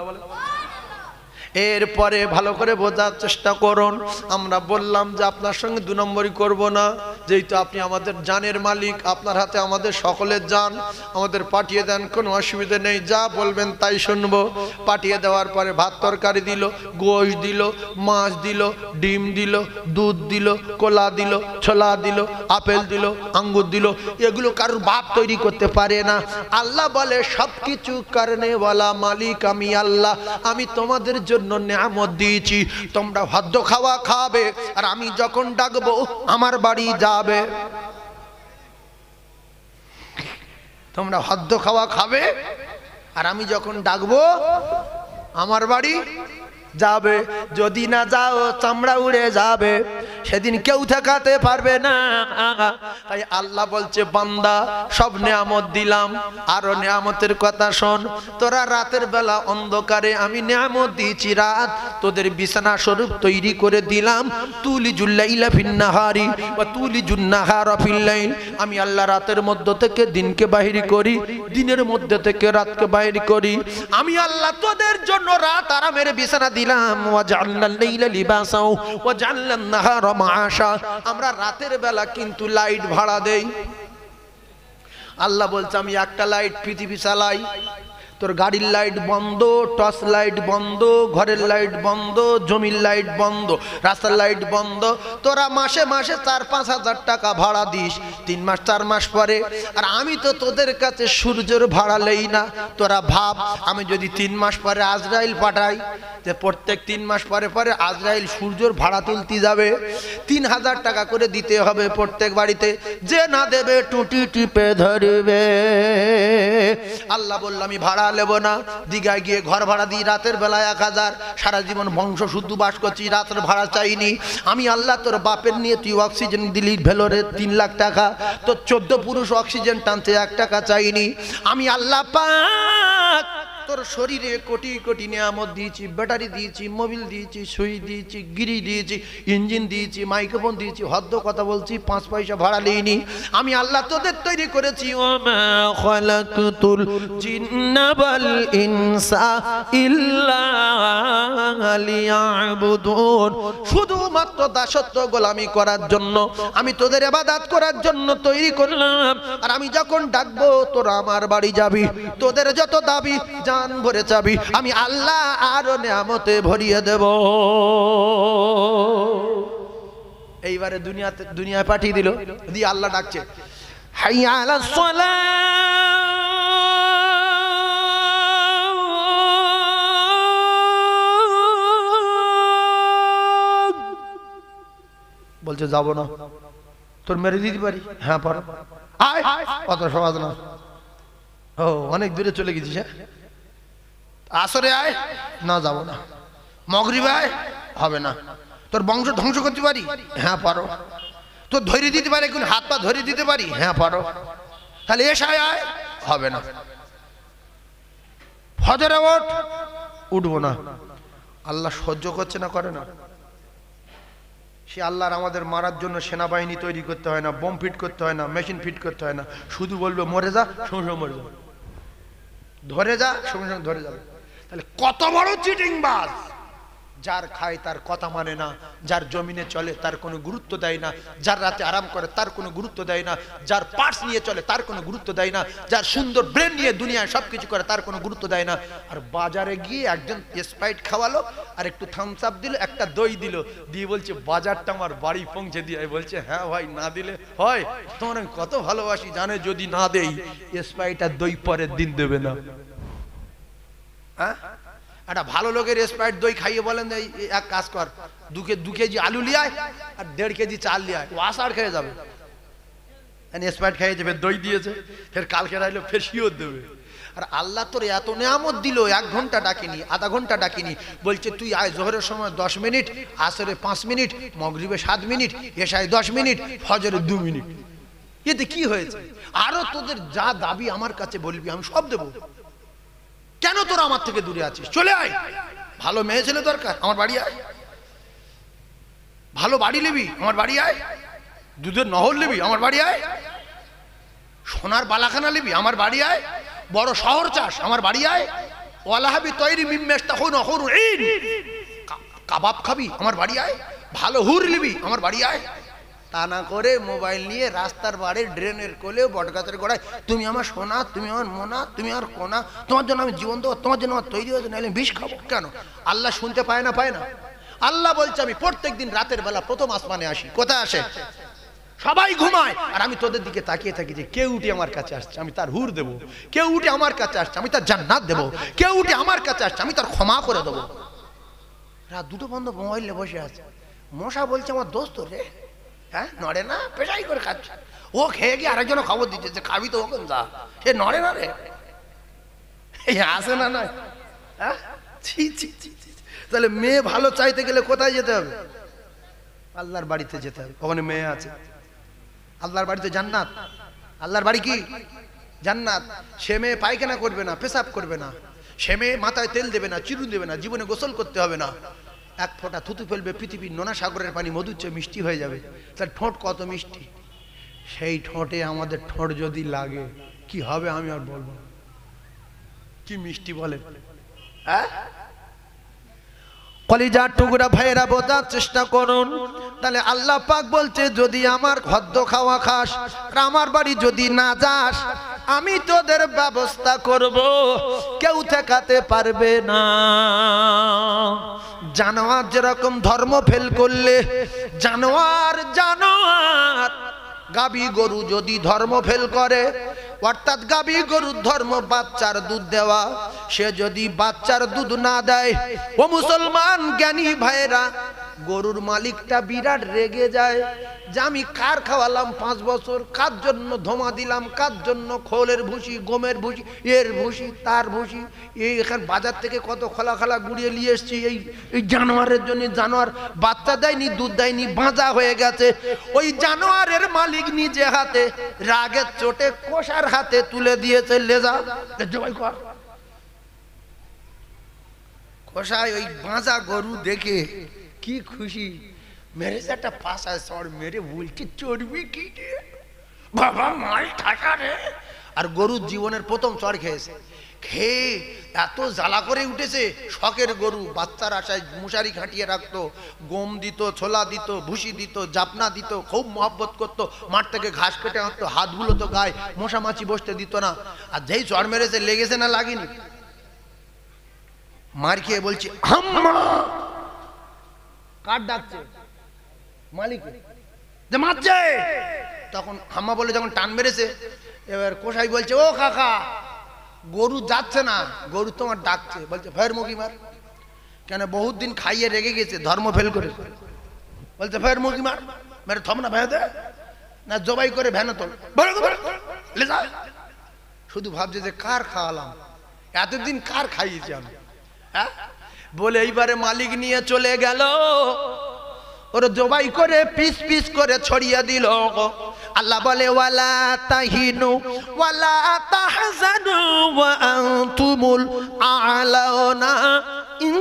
Speaker 1: এরপরে ভালো করে বোঝার চেষ্টা করুন। আমরা বললাম যে আপনার সঙ্গে 2 নম্বরই করব না, যেহেতু আপনি আমাদের জানের মালিক, আপনার হাতে আমাদের সকলের জান। আমাদের পাঠিয়ে দেন, কোনো অসুবিধা নেই, যা বলবেন তাই শুনবো। পাঠিয়ে দেওয়ার পরে ভাত তরকারি দিল, গোশত দিল, মাছ দিল, ডিম দিল, দুধ দিল, কলা দিল, ছোলা দিল, আপেল দিল, আঙ্গুর দিল। এগুলো কারোর বাপ তৈরি করতে পারে না। আল্লাহ বলে সবকিছু কারণেওয়ালা মালিক আমি আল্লাহ। আমি তোমাদের জন্য নিয়ামত দিয়েছি, তোমরা ভাদ্য খাওয়া খাবে, আর আমি যখন ডাকবো আমার বাড়ি যাবে। তোমরা ভাদ্য খাওয়া খাবে, আর আমি যখন ডাকবো আমার বাড়ি যাবে। যদি না যাও চামড়া উড়ে যাবে, সেদিন কেউ ঠেকাতে পারবে না। তাই আল্লাহ বলছে বান্দা সব নিয়ামত দিলাম, আরো নিয়ামতের কথা শোন। তোরা রাতের বেলা অন্ধকারে আমি নিয়ামত দিয়েছি, রাত তোদের বিছানা স্বরূপ তৈরি করে দিলাম। তুলিজুল লাইলা ফিন নাহারি ওয়া তুলিজুন নাহারা ফিল লাইল। আমি আল্লাহ রাতের মধ্য থেকে দিনকে বাহির করি, দিনের মধ্যে থেকে রাতকে বাহির করি। আমি আল্লাহ তোদের জন্য রাত আরামের বিছানা দিলাম। ওয়া জাআলনাল লাইলা লিবাসা ওয়া জাআলনান নাহারা মাআশা। আমরা রাতের বেলা কিন্তু লাইট ভাড়া দেই। আল্লাহ বলছে আমি একটা লাইট পৃথিবী চালাই, তোর গাড়ির লাইট বন্ধ, টর্চ লাইট বন্ধ, ঘরের লাইট বন্ধ, জমির লাইট বন্ধ, রাস্তার লাইট বন্ধ। তোরা মাসে মাসে 4-5 হাজার টাকা ভাড়া দিস, 3 মাস 4 মাস পরে। আর আমি তো তোদের কাছে সূর্যের ভাড়া লই না। তোরা ভাব, আমি যদি 3 মাস পরে আজরাইল পাঠাই, যে প্রত্যেক 3 মাস পরে পরে আজরাইল সূর্যের ভাড়া তুলতে যাবে, 3000 টাকা করে দিতে হবে প্রত্যেক বাড়িতে। যে না দেবে টুটি টিপে ধরবে। আল্লাহ বলল আমি ভাড়া নেব না। দীঘায় গিয়ে ঘর ভাড়া দিই রাতের বেলায় 1000, সারা জীবন বংশ শুদ্ধ বাস করছি, রাতের ভাড়া চাইনি। আমি আল্লাহ তোর বাপের নিয়ে তুই অক্সিজেন দিলি ভেলোরে 3 লাখ টাকা, তোর 14 পুরুষ অক্সিজেন টানতে 1 টাকা চাইনি। আমি আল্লাহ পাক তোর শরীরে কোটি কোটি নিয়ামত দিয়েছি, ব্যাটারি দিয়েছি, মোবিল দিয়েছি, সুই দিয়েছি, গিরি দিয়েছি, ইঞ্জিন দিয়েছি, মাইক্রোফোন দিয়েছি, হদ্দ কথা বলছি, 5 পয়সা ভাড়া নিইনি। আমি আল্লাহ তোদের তৈরি করেছি। ওমা খালাকতুল জিন্না ওয়াল ইনসা ইল্লা লিয়াবুদুন, শুধুমাত্র দাসত্ব গোলামি করার জন্য, আমি তোদের ইবাদত করার জন্য তৈরি করলাম। আর আমি যখন ডাকবো তোরা আমার বাড়ি যাবি, তোদের যত দাবি জান ভরে চাবি, আমি আল্লাহ আরো নিয়ামতে ভরিয়ে দেব। এইবারে দুনিয়ায় পাঠিয়ে দিল, দিয়ে আল্লাহ ডাকছে, হাইয়া আলাস সালাহ, বলছে যাবো না, তোর মেরে দিতে পারি, হ্যাঁ পারো, আয়, অত সহজ না। ও অনেক দূরে চলে গেছিস, হ্যাঁ, আসরে আয়, না যাবো না, মগরিবে আয়, হবে না, তোর বংশ ধ্বংস করতে পারি, হ্যাঁ পারো, তোর ধরে দিতে পারি, এখন হাত পা ধরে দিতে পারি, হ্যাঁ পারো, তাহলে এসায় আয়, হবে না, ফজরে ওঠ, উঠবো না। আল্লাহ সহ্য করছে না, করে না? সে আল্লাহর আমাদের মারার জন্য সেনাবাহিনী তৈরি করতে হয় না, বোম ফিট করতে হয় না, মেশিন ফিট করতে হয় না, শুধু বলবে মরে যা, সঙ্গে সঙ্গে মরে যাবে, ধরে যা, সঙ্গে সঙ্গে ধরে যাবে। তাহলে কত বড় চিটিংবাজ! যার খায় তার কথা মানে না, যার জমিনে চলে তার কোনো গুরুত্ব দেয় না, যার রাতে আরাম করে তার কোনো গুরুত্ব দেয় না, যার পার্স নিয়ে চলে তার কোনো গুরুত্ব দেয় না, যার সুন্দর ব্রেন নিয়ে দুনিয়ায় সবকিছু করে তার কোনো গুরুত্ব দেয় না। আর বাজারে গিয়ে একজন স্প্রাইট খাওয়ালো, আর একটু থামস আপ দিল, একটা দই দিল, দিয়ে বলছে বাজারটা আমার বাড়ি পৌঁছে দিয়ে। বলছে হ্যাঁ ভাই, না দিলে হয়? তোমার আমি কত ভালোবাসি জানে, যদি না দেই স্প্রাইট আর দই পরের দিন দেবে না। হ্যাঁ, একটা ভালো লোকের স্প্রাইট দই খাইয়ে বলেন এক কাজ কর, 2 কেজি আলু লিয়ে আয় আর 1.5 কেজি চাল লিয়ে আয়, ও আষাঢ় খেয়ে যাবে। স্প্রাইট খাইয়ে যাবে, দই দিয়েছে, ফের কালকে রাইলো ফের শিওর দেবে। আর আল্লাহ তোর এত নিয়ামত দিল, 1 ঘন্টা ডাকিনি, আধা ঘন্টা ডাকিনি, বলছে তুই আয় জোহরের সময় 10 মিনিট, আসরে 5 মিনিট, মাগরিবে 7 মিনিট, এশায় 10 মিনিট, ফজরে 2 মিনিট। এতে কি হয়েছে? আরো তোদের যা দাবি আমার কাছে বলবি, আমি সব দেবো। কেন তোরা আমার থেকে দূরে আছিস? চলে আয়। ভালো মেয়ে ছেলে দরকার, আমার বাড়ি আয়। ভালো বাড়ি নিবি, আমার বাড়ি আয়। দুধের নহর নিবি, আমার বাড়ি আয়। সোনার বালাখানা নিবি, আমার বাড়ি আয়। বড় শহর চাস, আমার বাড়ি আয়। ওয়ালাহাবি তৈরি মিম্মেস্তা হন হরু ইন, কাবাব খাবি, আমার বাড়ি আয়। ভালো হুর নিবি, আমার বাড়ি আয়। তা না করে মোবাইল নিয়ে রাস্তার বাড়ি, ড্রেনের কোলে, বটগাছের গোড়ায়, তুমি আমার সোনা, তুমি আমার মোনা, তুমি আমার কোনা, তোমার জন্য আমি জীবন দেবো, তোমার জন্য আমার তৈরি হয়েছে, নাহলে বিষ খাবো। কেন? আল্লাহ শুনতে পায় না? পায় না। আল্লাহ বলছে আমি প্রত্যেকদিন রাতের বেলা প্রথম আসমানে আসি। কোথায় আসে? সবাই ঘুমায়, আর আমি তোদের দিকে তাকিয়ে থাকি যে কেউ উঠে আমার কাছে আসছে, আমি তার হুর দেবো। কেউ উঠে আমার কাছে আসছে, আমি তার জান্নাত দেবো। কেউ উঠে আমার কাছে আসছে, আমি তার ক্ষমা করে দেবো। রাত 2টো বন্ধ মোবাইল নিয়ে বসে আছে। মশা বলছে আমার দোস্ত রে, হ্যাঁ নড়ে না, পেশাই করে খাচ্ছে। ও খেয়ে গিয়ে আরেকজন খবর দিচ্ছে যে খাবি তো ওখান যা, সে নড়ে না রে, আসে না নয়। হ্যাঁ, তাহলে মেয়ে ভালো চাইতে গেলে কোথায় যেতে হবে? আল্লাহর বাড়িতে যেতে হবে। ওখানে মেয়ে আছে। আল্লাহর বাড়িতে জান্নাত। আল্লাহর বাড়ি কি? জান্নাত। সে মেয়ে পায়খানা করবে না, পেশাব করবে না, সে মেয়ে মাথায় তেল দেবে না, চিরুন দেবে না, জীবনে গোসল করতে হবে না। 1 ফোঁটা থুতু ফেলবে, পৃথিবীর নোনা সাগরের পানি মধুর চেয়ে মিষ্টি হয়ে যাবে। তার ঠোঁট কত মিষ্টি। সেই ঠোঁটে আমাদের ঠোঁট যদি লাগে কি হবে আমি আর বলবো? কি মিষ্টি বলে। হ্যাঁ, কলিজার টুকরা ভাইরা বোঝার চেষ্টা করুন। তাহলে আল্লাহ পাক বলছে যদি আমার খাদ্য খাওয়া খাস, আমার বাড়ি যদি না যাস, আমি তোদের ব্যবস্থা করব, কেউ ঠেকাতে পারবে না। জানোয়ার যেরকম ধর্ম ফেল করলে, জানোয়ার গাবি গরু যদি ধর্ম ফেল করে, অর্থাৎ গাবি গরুর ধর্ম বাচ্চার দুধ দেওয়া, সে যদি বাচ্চার দুধ না দেয়, ও মুসলমান জ্ঞানী ভাইরা, গরুর মালিকটা বিরাট রেগে যায় যে আমি কার খাওয়ালাম 5 বছর, কার জন্য ধোমা দিলাম, কার জন্য খোলের ভুসি, গমের ভুসি, এর ভুসি, তার ভুসি, এই এখানে বাজার থেকে কত খোলা খোলা গুড়িয়ে নিয়ে এসছি এই জানোয়ারের জন্য। জানোয়ার বাচ্চা দেয়নি, দুধ দেয়নি, বাঁচা হয়ে গেছে। ওই জানোয়ারের মালিক নিজে হাতে রাগের চোটে কষার হাতে তুলে দিয়েছে লেজা, জবাই কর। কষাই ওই বাঁচা গরু দেখে কি খুশি, মেরেছে একটা পাশায় চড় মেরে বলছে চড়বি কি রে বাবা, মাল ঠাসা রে। আর গরুর জীবনের প্রথম চড় খেয়েছে, খেয়ে এত জ্বালা করে উঠেছে। শখের গরু, বাচ্চার আশায় মশারি খাটিয়ে রাখতো, গম দিত, ছোলা দিত, ভুসি দিত, জাপনা দিত, খুব মহব্বত করতো। মাঠ থেকে ঘাস কেটে আনতো, হাতগুলো তো গায়ে মশা মাছি বসতে দিত না। আর যেই চড় মেরেছে, লেগেছে না লাগেনি, মার খেয়ে বলছি হাম্মা। কার ডাকছে? মালিক যে মারছে। তখন হাম্মা বলে যখন টান মেরেছে, এবার কসাই বলছে ও কাকা, গরু যাচ্ছে না, গরু তোমার ডাকছে। বলছে ফের মুখি মার। কেন? বহুত দিন খাইয়ে রেগে গেছে, ধর্ম ফেল করে। বলছে ফের মুখি মার। মেরে থম না ভেঁ দে না, জবাই করে ভ্যানে তোল। শুধু ভাবছে যে কার খাওয়ালাম, এতদিন কার খাইয়েছি আমি, হ্যাঁ? বলে এইবারে মালিক নিয়ে চলে গেল, ওর জবাই করে পিস পিস করে ছড়িয়ে দিল। আল্লাহ বলে ওয়ালা তাহিনু ওয়ালা তাহজানু ওয়া আনতুমুল আ'লাউনা ইন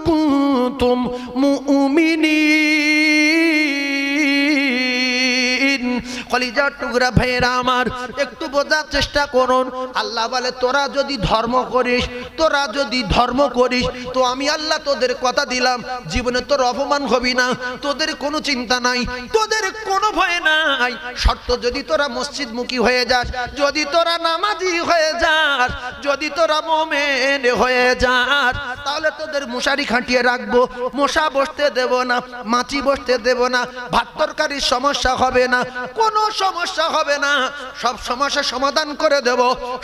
Speaker 1: কুনতুম মুমিনিন। কলিজার টুকরা ভাইরা আমার, একটু বোঝার চেষ্টা করুন। আল্লাহ বলে তোরা যদি ধর্ম করিস, তোরা যদি ধর্ম করিস, তো আমি আল্লাহ তোদের কথা দিলাম, জীবনে তোর অপমান হবি না, তোদের কোনো চিন্তা নাই, তোদের কোনো ভয় নাই। শর্ত যদি তোরা মসজিদমুখী হয়ে যাস, যদি তোরা নামাজি হয়ে যাস, যদি তোরা মুমিন হয়ে যাস, তাহলে তোদের মশারি খাটিয়ে রাখবো, মশা বসতে দেব না, মাছি বসতে দেব না, ভাত তরকারির সমস্যা হবে না, কোনো সমস্যা হবে না, সব সমস্যা সমাধান করে দেব।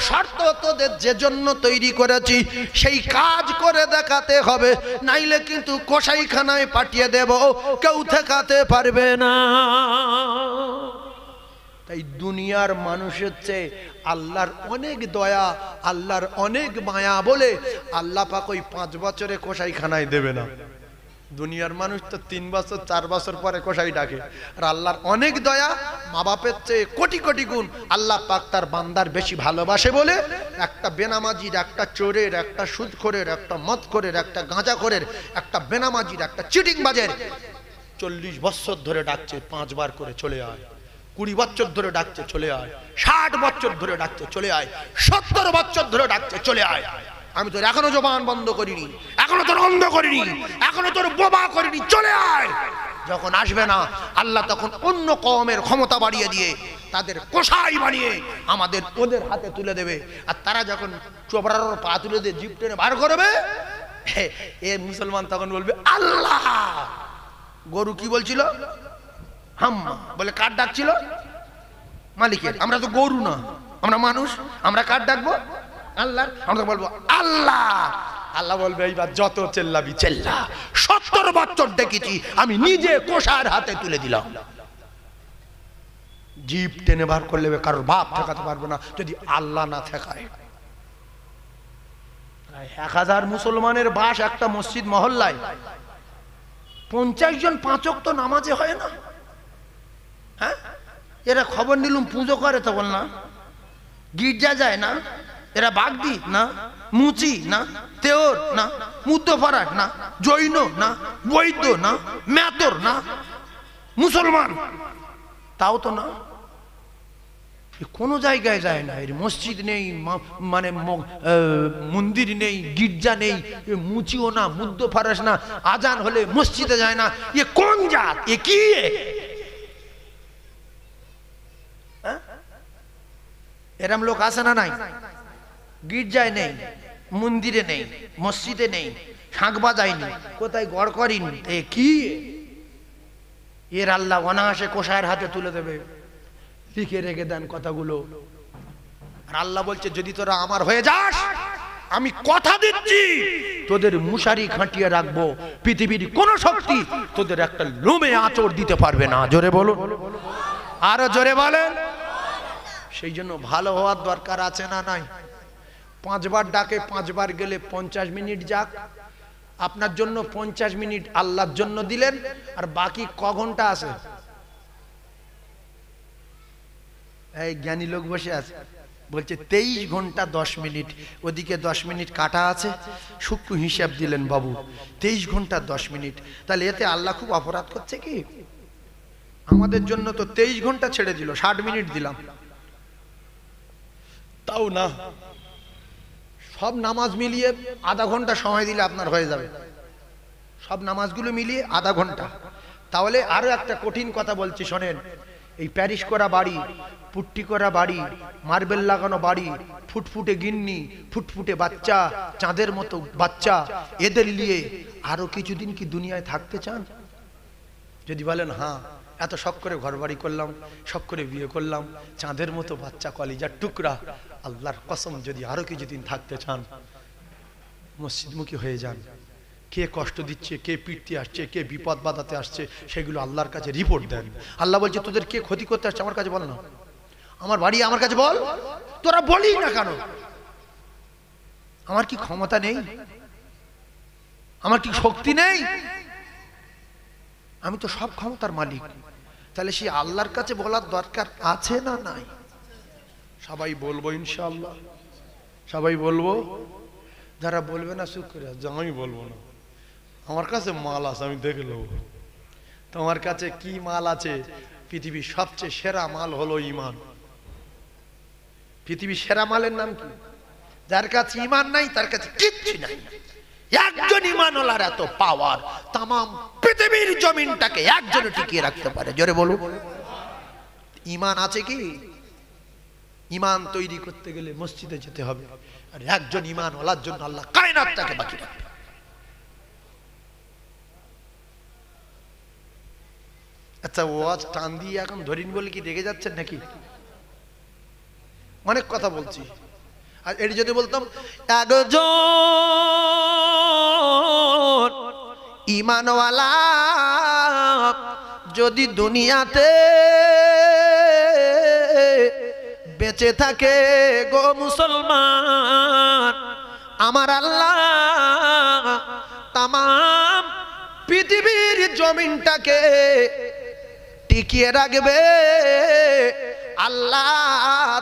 Speaker 1: শর্ত তোদের যে জন্য তৈরি করেছি সেই কাজ করে দেখাতে হবে, নাইলে কিন্তু কসাইখানায় পাঠিয়ে দেব, কেউ ঠেকাতে পারবে না। তাই দুনিয়ার মানুষের চেয়ে আল্লাহর অনেক দয়া, আল্লাহর অনেক মায়া বলে আল্লাহ পাক ওই 5 বছরে কসাইখানায় দেবে না। দুনিয়ার মানুষ তো 3 বছর 4 বছর পরে কসাই ডাকে। আর আল্লাহর অনেক দয়া, মা বাপের চেয়ে কোটি কোটি গুণ আল্লাহ পাক তার বান্দার বেশি ভালোবাসে বলে একটা বেনামাজির, একটা চোরের, একটা সুদখোরের, একটা মদখোরের, একটা গাঁজাখোরের, একটা বেনামাজির, একটা চিটিংবাজের 40 বছর ধরে ডাকছে 5 বার করে চলে আয়, 20 বছর ধরে ডাকছে চলে আয়, 60 বছর ধরে ডাকছে চলে আয়, 70 বছর ধরে ডাকছে চলে আয়। আমি তোর এখনো জবান বন্ধ করিনি, এখনো তোর অন্ধ করিনি, এখনো তোর বোবা করিনি, চলে আয়। যখন আসবে না, আল্লাহ তখন অন্য কওমের ক্ষমতা বাড়িয়ে দিয়ে তাদের কসাই বানিয়ে আমাদের ওদের হাতে তুলে দেবে। আর তারা যখন চোপড়ার পা তুলে দিয়ে জিপ টেনে বার করবে, এ মুসলমান তখন বলবে আল্লাহ। গরু কি বলছিল? হাম্মা বলে। কার ডাকছিল? মালিকের। আমরা তো গরু না, আমরা মানুষ, আমরা কার ডাকবো? আল্লাহ। আমরা বলবো আল্লাহ। আল্লাহ বলবে এইবার যত চেল্লাবি চেল্লা, 70 বছর দেখেছি, আমি নিজে কোষার হাতে তুলে দিলাম। জিপ টেনে বার করলে কারোর বাপ ঠেকাতে পারবে না যদি আল্লাহ না ঠেকায়। 1000 মুসলমানের বাস একটা মসজিদ মহল্লায়, 50 জন 5 ওয়াক্ত নামাজে হয় না। হ্যাঁ, এরা খবর নিলুম পুজো করে তো বল না, গির্জা যায় না, এরা বাগদি না, মুচি না, তেওর না, মুদ্দফারাট না, জৈন না, বৈদ্য না, মেতর না, মুসলমান তাও তো না। কোনো জায়গায় যায় না, এর মসজিদ নেই, মানে মন্দির নেই, গির্জা নেই, মুচিও না, মুদ্দফারাস না, আজান হলে মসজিদে যায় না। এ কোন জাত? এ কি? এরম লোক আছে না নাই? গির্জায় নেই, মন্দিরে নেই, মসজিদে নেই, শাঁখ বাজায়নি, কোথায় গড় করিনি, এ কি? এর আল্লাহ অনায়াসে কোষায়ের হাতে তুলে দেবে। লিখে রেখে দেন কথাগুলো। আর আল্লাহ বলছে যদি তোরা আমার হয়ে যাস, আমি কথা দিচ্ছি তোদের মুশারি খাটিয়ে রাখবো, পৃথিবীর কোন শক্তি তোদের একটা লোমে আঁচড় দিতে পারবে না। জোরে বলুন, আরো জোরে বলেন। সেই জন্য ভালো হওয়ার দরকার আছে না নাই? 5 বার ডাকে, 5 বার গেলে 50 মিনিট যাক। আপনার জন্য 50 মিনিট আল্লাহর জন্য দিলেন, আর বাকি ক ঘন্টা আছে? এই জ্ঞানী লোক বসে আছে, বলছে 23 ঘন্টা 10 মিনিট, ওদিকে 10 মিনিট কাটা আছে, সূক্ষ্ম হিসাব দিলেন বাবু, 23 ঘন্টা 10 মিনিট। তাহলে এতে আল্লাহ খুব অপরাধ করছে কি? আমাদের জন্য তো 23 ঘন্টা ছেড়ে দিল, 60 মিনিট দিলাম, তাও না। সব নামাজ মিলিয়ে আধা ঘন্টা সময় দিলে আপনার হয়ে যাবে, সব নামাজগুলো মিলিয়ে আধা ঘন্টা। তাহলে আরো একটা কঠিন কথা বলছি শোনেন, এই প্যারিস করা বাড়ি, পুট্টি করা বাড়ি, মার্বেল লাগানো বাড়ি, ফুটফুটে গিন্নি, ফুটফুটে বাচ্চা, চাঁদের মতো বাচ্চা, এদের নিয়ে আরো কিছুদিন কি দুনিয়ায় থাকতে চান? যদি বলেন হ্যাঁ, এত শখ করে ঘর বাড়ি করলাম, শখ করে বিয়ে করলাম, চাঁদের মতো বাচ্চা, কলিজার টুকরা, আল্লাহর কসম যদি আরো কিছুদিন থাকতে চান মসজিদমুখী হয়ে যান। কে কষ্ট দিচ্ছে, কে পিটতে আসছে, কে বিপদ বাধাতে আসছে, সেগুলো আল্লাহর কাছে রিপোর্ট দেন। আল্লাহ বলছে তোদের কে ক্ষতি করতে আসছে আমার কাছে বল না, আমার বাড়ি আমার কাছে বল, তোরা বলি না কেন? আমার কি ক্ষমতা নেই? আমার কি শক্তি নেই? আমি তো সব ক্ষমতার মালিক। তাহলে সেই আল্লাহর কাছে বলার দরকার আছে না নাই? সবাই বলবো ইনশাআল্লাহ, সবাই বলবো। যারা বলবে না চুপ করে আমি বলবো না, আমার কাছে মাল আছে, আমি দেখে নেবো। তোমার কাছে কি মাল আছে? পৃথিবীর সবচেয়ে সেরা মাল হলো ইমান। পৃথিবীর সেরা মালের নাম কি? যার কাছে ইমান নাই তার কাছে কিচ্ছু নাই। একজন ইমানওয়ালার এত পাওয়ার, তাম পৃথিবীর জমিনটাকে একজনে টিকিয়ে রাখতে পারে। জোরে বলুন, ইমান আছে কি? ইমান তৈরি করতে গেলে মসজিদে যেতে হবে, আর একজন ইমানওয়ালার জন্য আল্লাহ কায়নাতটাকে বাকি রাখবে। আচ্ছা, ওয়াজ টান দিয়ে এখন ধরিন বলে কি রেগে যাচ্ছেন নাকি? অনেক কথা বলছি, আর এটি যদি বলতাম একজন ইমানওয়ালা যদি দুনিয়াতে বেঁচে থাকে গো মুসলমান, আমার আল্লাহ তামাম পৃথিবীর জমিনটাকে টিকিয়ে রাখবে, আল্লাহ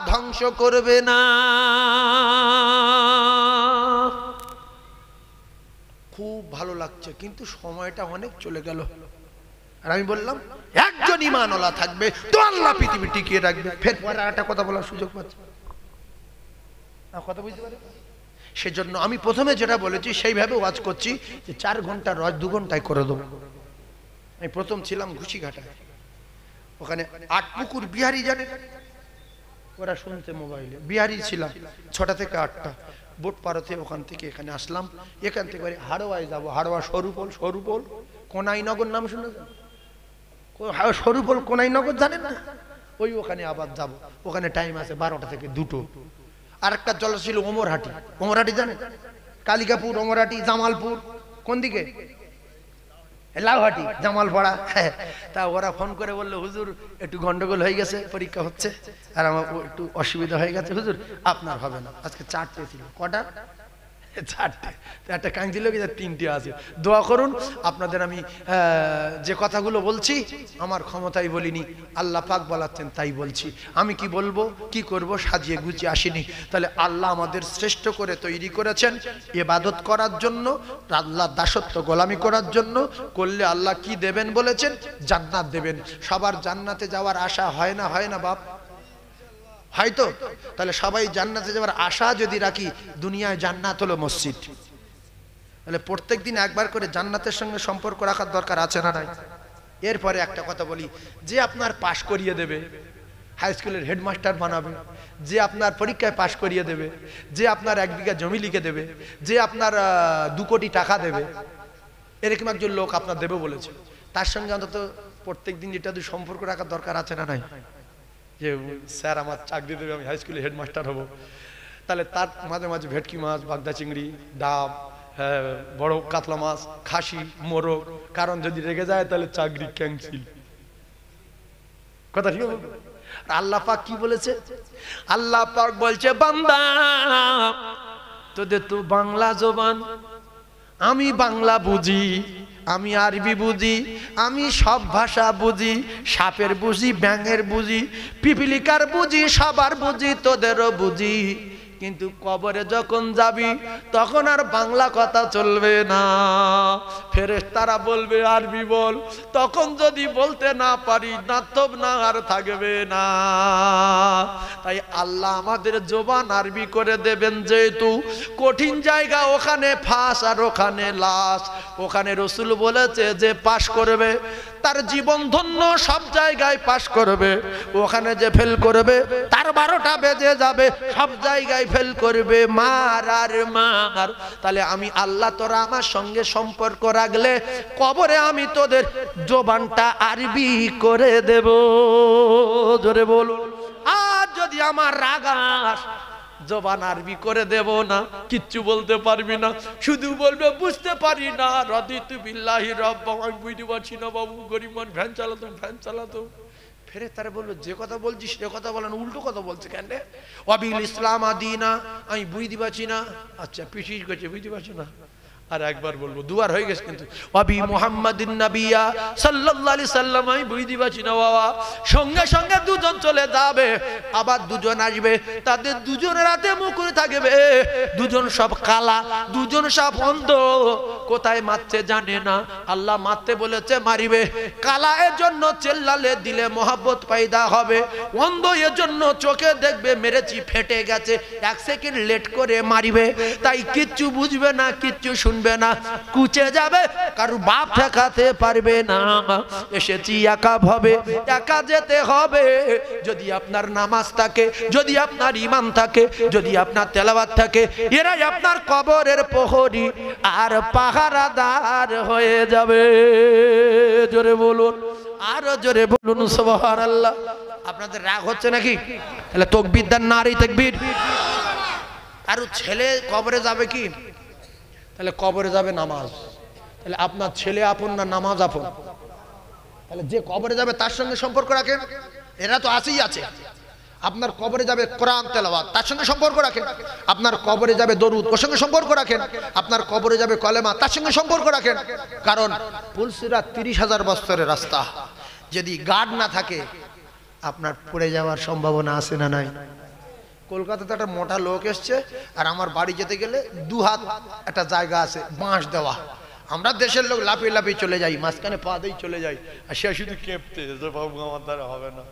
Speaker 1: ধ্বংস করবে না। খুব ভালো লাগছে, কিন্তু সময়টা অনেক চলে গেল। আর আমি বললাম একজন ঈমানওয়ালা থাকবে তো আল্লাহ পৃথিবী টিকিয়ে রাখবে। ফের পরে আরেকটা কথা বলার সুযোগ পাচ্ছে, কথা বুঝতে পারে। সেজন্য আমি প্রথমে যেটা বলেছি সেইভাবে ওয়াজ করছি যে 4 ঘন্টার ওয়াজ 2 ঘন্টায় করে দেবো। আমি প্রথম ছিলাম ঘুষিঘাটায়, ওখানে 8 পুকুর বিহারি জানে, ওরা শুনতে মোবাইলে, বিহারি ছিলাম 6টা থেকে 8টা, বোট পারতে ওখান থেকে এখানে আসলাম। এখান থেকে হাড়োয়ায় যাবো, হাড়োয়া সরুপোল, সরুপোল কোনাইনগর নাম শুনেছেন? সরুপোল কোনাইনগর জানেন না? ওই ওখানে আবার যাব, ওখানে টাইম আছে 12টা থেকে 2টো। আরেকটা চলা ছিল ওমরহাটি, ওমরহাটি জানেন? কালিকাপুর, ওমরহাটি, জামালপুর, কোন দিকে? লাউহাটি, জামালপাড়া। তা ওরা ফোন করে বললো হুজুর একটু গন্ডগোল হয়ে গেছে, পরীক্ষা হচ্ছে, আর আমার একটু অসুবিধা হয়ে গেছে হুজুর, আপনার হবে না। আজকে 4টে ছিল, কটা? 4টে। একটা কাঁচি লোক 3টে আছে। দোয়া করুন আপনাদের। আমি যে কথাগুলো বলছি আমার ক্ষমতায় বলিনি, আল্লাহ পাক বলাচ্ছেন তাই বলছি। আমি কি বলবো, কি করব, সাজিয়ে গুছিয়ে আসিনি। তাহলে আল্লাহ আমাদের শ্রেষ্ঠ করে তৈরি করেছেন ইবাদত করার জন্য, আল্লাহ দাসত্ব গোলামি করার জন্য। করলে আল্লাহ কি দেবেন বলেছেন? জান্নাত দেবেন। সবার জান্নাতে যাওয়ার আশা হয় না? হয় না বাপ? হয়তো। তাহলে সবাই জান্নাতে যাওয়ার আশা যদি রাখি, দুনিয়ায় জান্নাত হলো মসজিদ। তাহলে প্রত্যেকদিন একবার করে জান্নাতের সঙ্গে সম্পর্ক রাখার দরকার আছে না নাই? এরপরে একটা কথা বলি, যে আপনার পাশ করিয়ে দেবে, হাই স্কুলের হেডমাস্টার বানাবে, যে আপনার পরীক্ষায় পাশ করিয়ে দেবে, যে আপনার 1 বিঘা জমি লিখে দেবে, যে আপনার 2 কোটি টাকা দেবে, এরকম একজন লোক আপনার দেবে বলেছে, তার সঙ্গে অন্তত প্রত্যেকদিন যেটা সম্পর্ক রাখার দরকার আছে না নাই? যে স্যার আমার চাকরি দেবে, আমি হাই স্কুলে হেডমাস্টার হব। তাহলে তার মাঝে মাঝে ভেটকি মাছ, বাগদা চিংড়ি, ডাব, বড় কাতলা মাছ, খাসি, মোরগ, কারণ যদি রেগে যায় তাহলে চাকরি ক্যান্সেল। কথা ঠিক আছে? আল্লাহ পাক কি বলেছে? আল্লাহ পাক বলছে বান্দা তোদের তো বাংলা জবান, আমি বাংলা বুঝি, আমি আরবি বুঝি, আমি সব ভাষা বুঝি, সাপের বুঝি, ব্যাঙের বুঝি, পিপিলিকার বুঝি, সবার বুঝি, তোদেরও বুঝি, কিন্তু কবরে যখন যাবি তখন আর বাংলা কথা চলবে না। ফেরেশতারা বলবে আরবি বল, তখন যদি বলতে না পারি নাতব না আর থাকবে না। তাই আল্লাহ আমাদের জবান আরবি করে দেবেন, যেহেতু কঠিন জায়গা, ওখানে ফাঁস আর ওখানে লাশ। ওখানে রসুল বলেছে যে পাশ করবে তার জীবন ধন্য, সব জায়গায় পাশ করবে। ওখানে যে ফেল করবে তার 12টা বেজে যাবে, সব জায়গায় ফেল করবে, মার আর মার। তাহলে আমি আল্লাহ, তোরা আমার সঙ্গে সম্পর্ক রাখলে কবরে আমি তোদের জবানটা আরবি করে দেব। জোরে বলুন। আর যদি আমার রাগাস, জবান আরবি করে দেব না, কিচ্ছু বলতে পারবি না, শুধু বলবে বুঝতে পারি না, রাদিতু বিল্লাহি রাব্বা, আমি বুঝতে পারছি না বাবু, গরিব মানুষ, ভ্যান চালাতো, ভ্যান চালাতো। ফেরে তারা বললো যে কথা বলছিস সে কথা বলেন, উল্টো কথা বলছে কেন রে? ওয়াবিল ইসলাম আদিনা, আমি বুঝতে পারছি না। আচ্ছা পিছিয়ে করছে, বুঝতে পারছো না? আর একবার বলবো, দুবার হয়ে গেছে কিন্তু। ওয়াবি মুহাম্মাদিন নাবিয়া সাল্লাল্লাহু আলাইহি সাল্লাম, আমি বুঝতে পারছি না বাবা। সঙ্গে সঙ্গে দুজন চলে যাবে, আবার দুজন আসবে, তাদের দুজনের হাতে মুকুট থাকবে, দুজন সব কালা, দুজন সব অন্ধ। কোথায় মারছে জানে না, আল্লাহ মারতে বলেছে মারিবে। কালা এর জন্য চেল্লালে দিলে মহব্বত পয়দা হবে, অন্ধ এর জন্য চোখে দেখবে মেরেছি ফেটে গেছে, 1 সেকেন্ড লেট করে মারিবে। তাই কিচ্ছু বুঝবে না, কিচ্ছু শুনবে না, কুচে যাবে, কারো বাপ ঠেকাতে পারবে না। এসেছি একা ভাবে, একা যেতে হবে। যদি আপনার নামাজ থাকে, যদি আপনার ঈমান থাকে, যদি আপনার তেলাওয়াত থাকে, এরাই আপনার কবরের প্রহরী আর পাহারাদার হয়ে যাবে। জোরে বলুন, আরো জোরে বলুন সুবহানাল্লাহ। আপনাদের রাগ হচ্ছে নাকি? তাহলে তাকবীর দেন, নারী তাকবীর। কারো ছেলে কবরে যাবে কি? তাহলে কবরে যাবে নামাজ। তাহলে আপনার ছেলে আপন না নামাজ আপন? তাহলে যে কবরে যাবে তার সঙ্গে সম্পর্ক রাখেন, এরা তো আছেই আছে। আপনার কবরে যাবে কোরআন তেলাওয়াত, তার সঙ্গে সম্পর্ক রাখেন। আপনার কবরে যাবে দরুদ, ওর সঙ্গে সম্পর্ক রাখেন। আপনার কবরে যাবে কলেমা, তার সঙ্গে সম্পর্ক রাখেন। কারণ পুলসিরাত 30,000 বছরের রাস্তা, যদি গার্ড না থাকে আপনার পড়ে যাওয়ার সম্ভাবনা আছে না নাই? কলকাতাতে একটা মোটা লোক এসছে, আর আমার বাড়ি যেতে গেলে 2 হাত একটা জায়গা আছে বাঁশ দেওয়া। আমরা দেশের লোক লাফিয়ে লাফিয়ে চলে যাই, মাঝখানে পা দিয়ে চলে যাই, আর সে শুধু কেঁপতে যে বাবু আমার দ্বারা হবে না,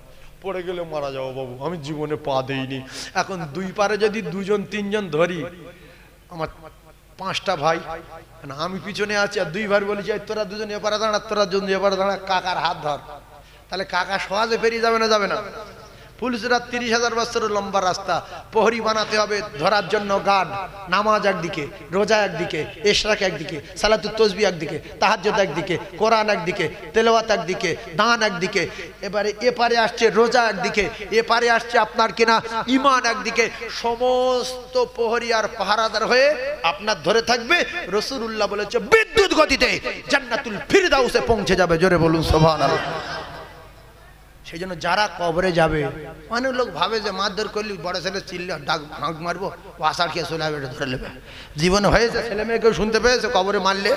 Speaker 1: পড়ে গেলে মারা যাবো বাবু, আমি জীবনে পা দেইনি। এখন 2 পারে যদি 2জন 3জন ধরি, আমার 5টা ভাই, আমি পিছনে আছি, আর 2 ভাই বলেছি তোরা দুজন এপারে দাঁড়া, তোরা দুজন এপারে দাঁড়া, কাকার হাত ধর। তাহলে কাকা সহজে পেরিয়ে যাবে না? যাবে না? পুলিশরা 30,000 বছরের লম্বা রাস্তা, প্রহরী বানাতে হবে, ধরার জন্য গার্ড। নামাজ একদিকে, রোজা একদিকে, ইশরাক একদিকে, সালাতুত তাসবিহ একদিকে, তাহাজ্জুদ একদিকে, কোরআন একদিকে, তেলাওয়াত একদিকে, দান একদিকে। এবারে এপারে আসছে রোজা একদিকে, এপারে আসছে আপনার কিনা ঈমান একদিকে। সমস্ত প্রহরী আর পাহারাদার হয়ে আপনার ধরে থাকবে। রাসূলুল্লাহ বলেছে বিদ্যুৎ গতিতে জান্নাতুল ফিরদাউসে পৌঁছে যাবে। জোরে বলুন সুবহানাল্লাহ। সেই জন্য যারা কবরে যাবে, অনেক লোক ভাবে যে মারধর করলি, বড় ছেলে চিল্লে ডাক ভাঁক মারবো, ও আষাঢ় খেয়ে চলে আসবে, ধরে নেবে। জীবনে হয়েছে, ছেলে মেয়ে কেউ শুনতে পেয়েছে? কবরে মারলে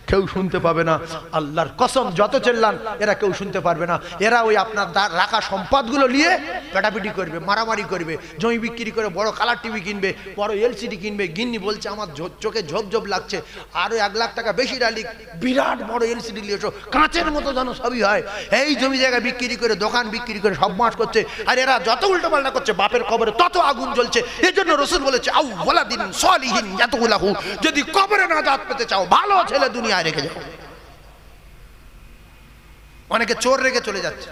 Speaker 1: কেউ শুনতে পাবে না। আল্লাহর কসম, যত চেল্লান এরা কেউ শুনতে পারবে না। এরা ওই আপনার রাখা সম্পদগুলো নিয়ে পেটাপিটি করবে, মারামারি করবে, জমি বিক্রি করে বড় কালার টিভি কিনবে, বড় এলসিডি কিনবে। গিন্নি বলছে আমার চোখে ঝোপ ঝোপ লাগছে, আরো 1 লাখ টাকা বেশি ডালি, বিরাট বড় এলসিডি নিয়ে এসো, কাঁচের মতো যেন সবই হয়। এই জমি জায়গা বিক্রি করে, দোকান বিক্রি করে সব মাস করছে। আর এরা যত উল্টো পাল্টা করছে, বাপের কবরে তত আগুন জ্বলছে। এই জন্য রাসূল বলেছে আউওয়ালাদিন সালিহিন ইয়াতুলাহু, যদি কবরে নাজাত পেতে চাও, ভালো ছেলে দুনিয়ায় রেখে যাও। অনেকে চোর রেখে চলে যাচ্ছে,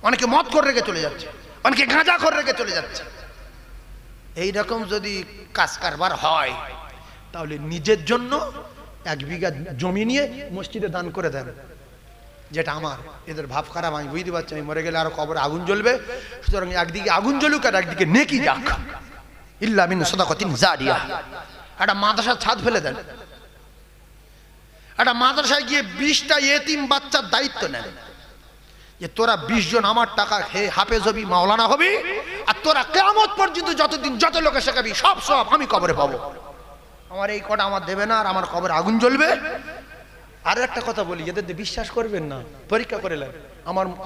Speaker 1: অনেকে মদ করে রেখে চলে যাচ্ছে, অনেকে গাঁজা করে রেখে চলে যাচ্ছে। এই রকম যদি কাজ কারবার হয়, তাহলে নিজের জন্য 1 বিঘা জমি নিয়ে মসজিদে দান করে দেন, যেটা আমার। এদের ভাব খারাপ, আমি বুঝতে পারছি, আমি মরে গেলে আরো কবরে আগুন জ্বলবে। সুতরাং একদিকে আগুন জ্বলুক আর একদিকে নেকি যাক। ইল্লা মিন সাদাকাতিন জারিয়া। একটা মাদ্রাসার ছাদ ফেলে দেন, একটা মাদ্রাসায় গিয়ে 20টা ইয়েতিম বাচ্চার দায়িত্ব নেন, যে তোরা 20 জন আমার টাকা খেয়ে হাফেজ হবি, মাওলানা হবি, আর তোরা কিয়ামত পর্যন্ত যতদিন যত লোকে শেখাবি সব আমি কবরে পাবো। আমার এই কটা আমার দেবে না, আর আমার কবরে আগুন জ্বলবে। আর একটা কথা বলি, এদের বিশ্বাস করবেন না, পরীক্ষা করে নেন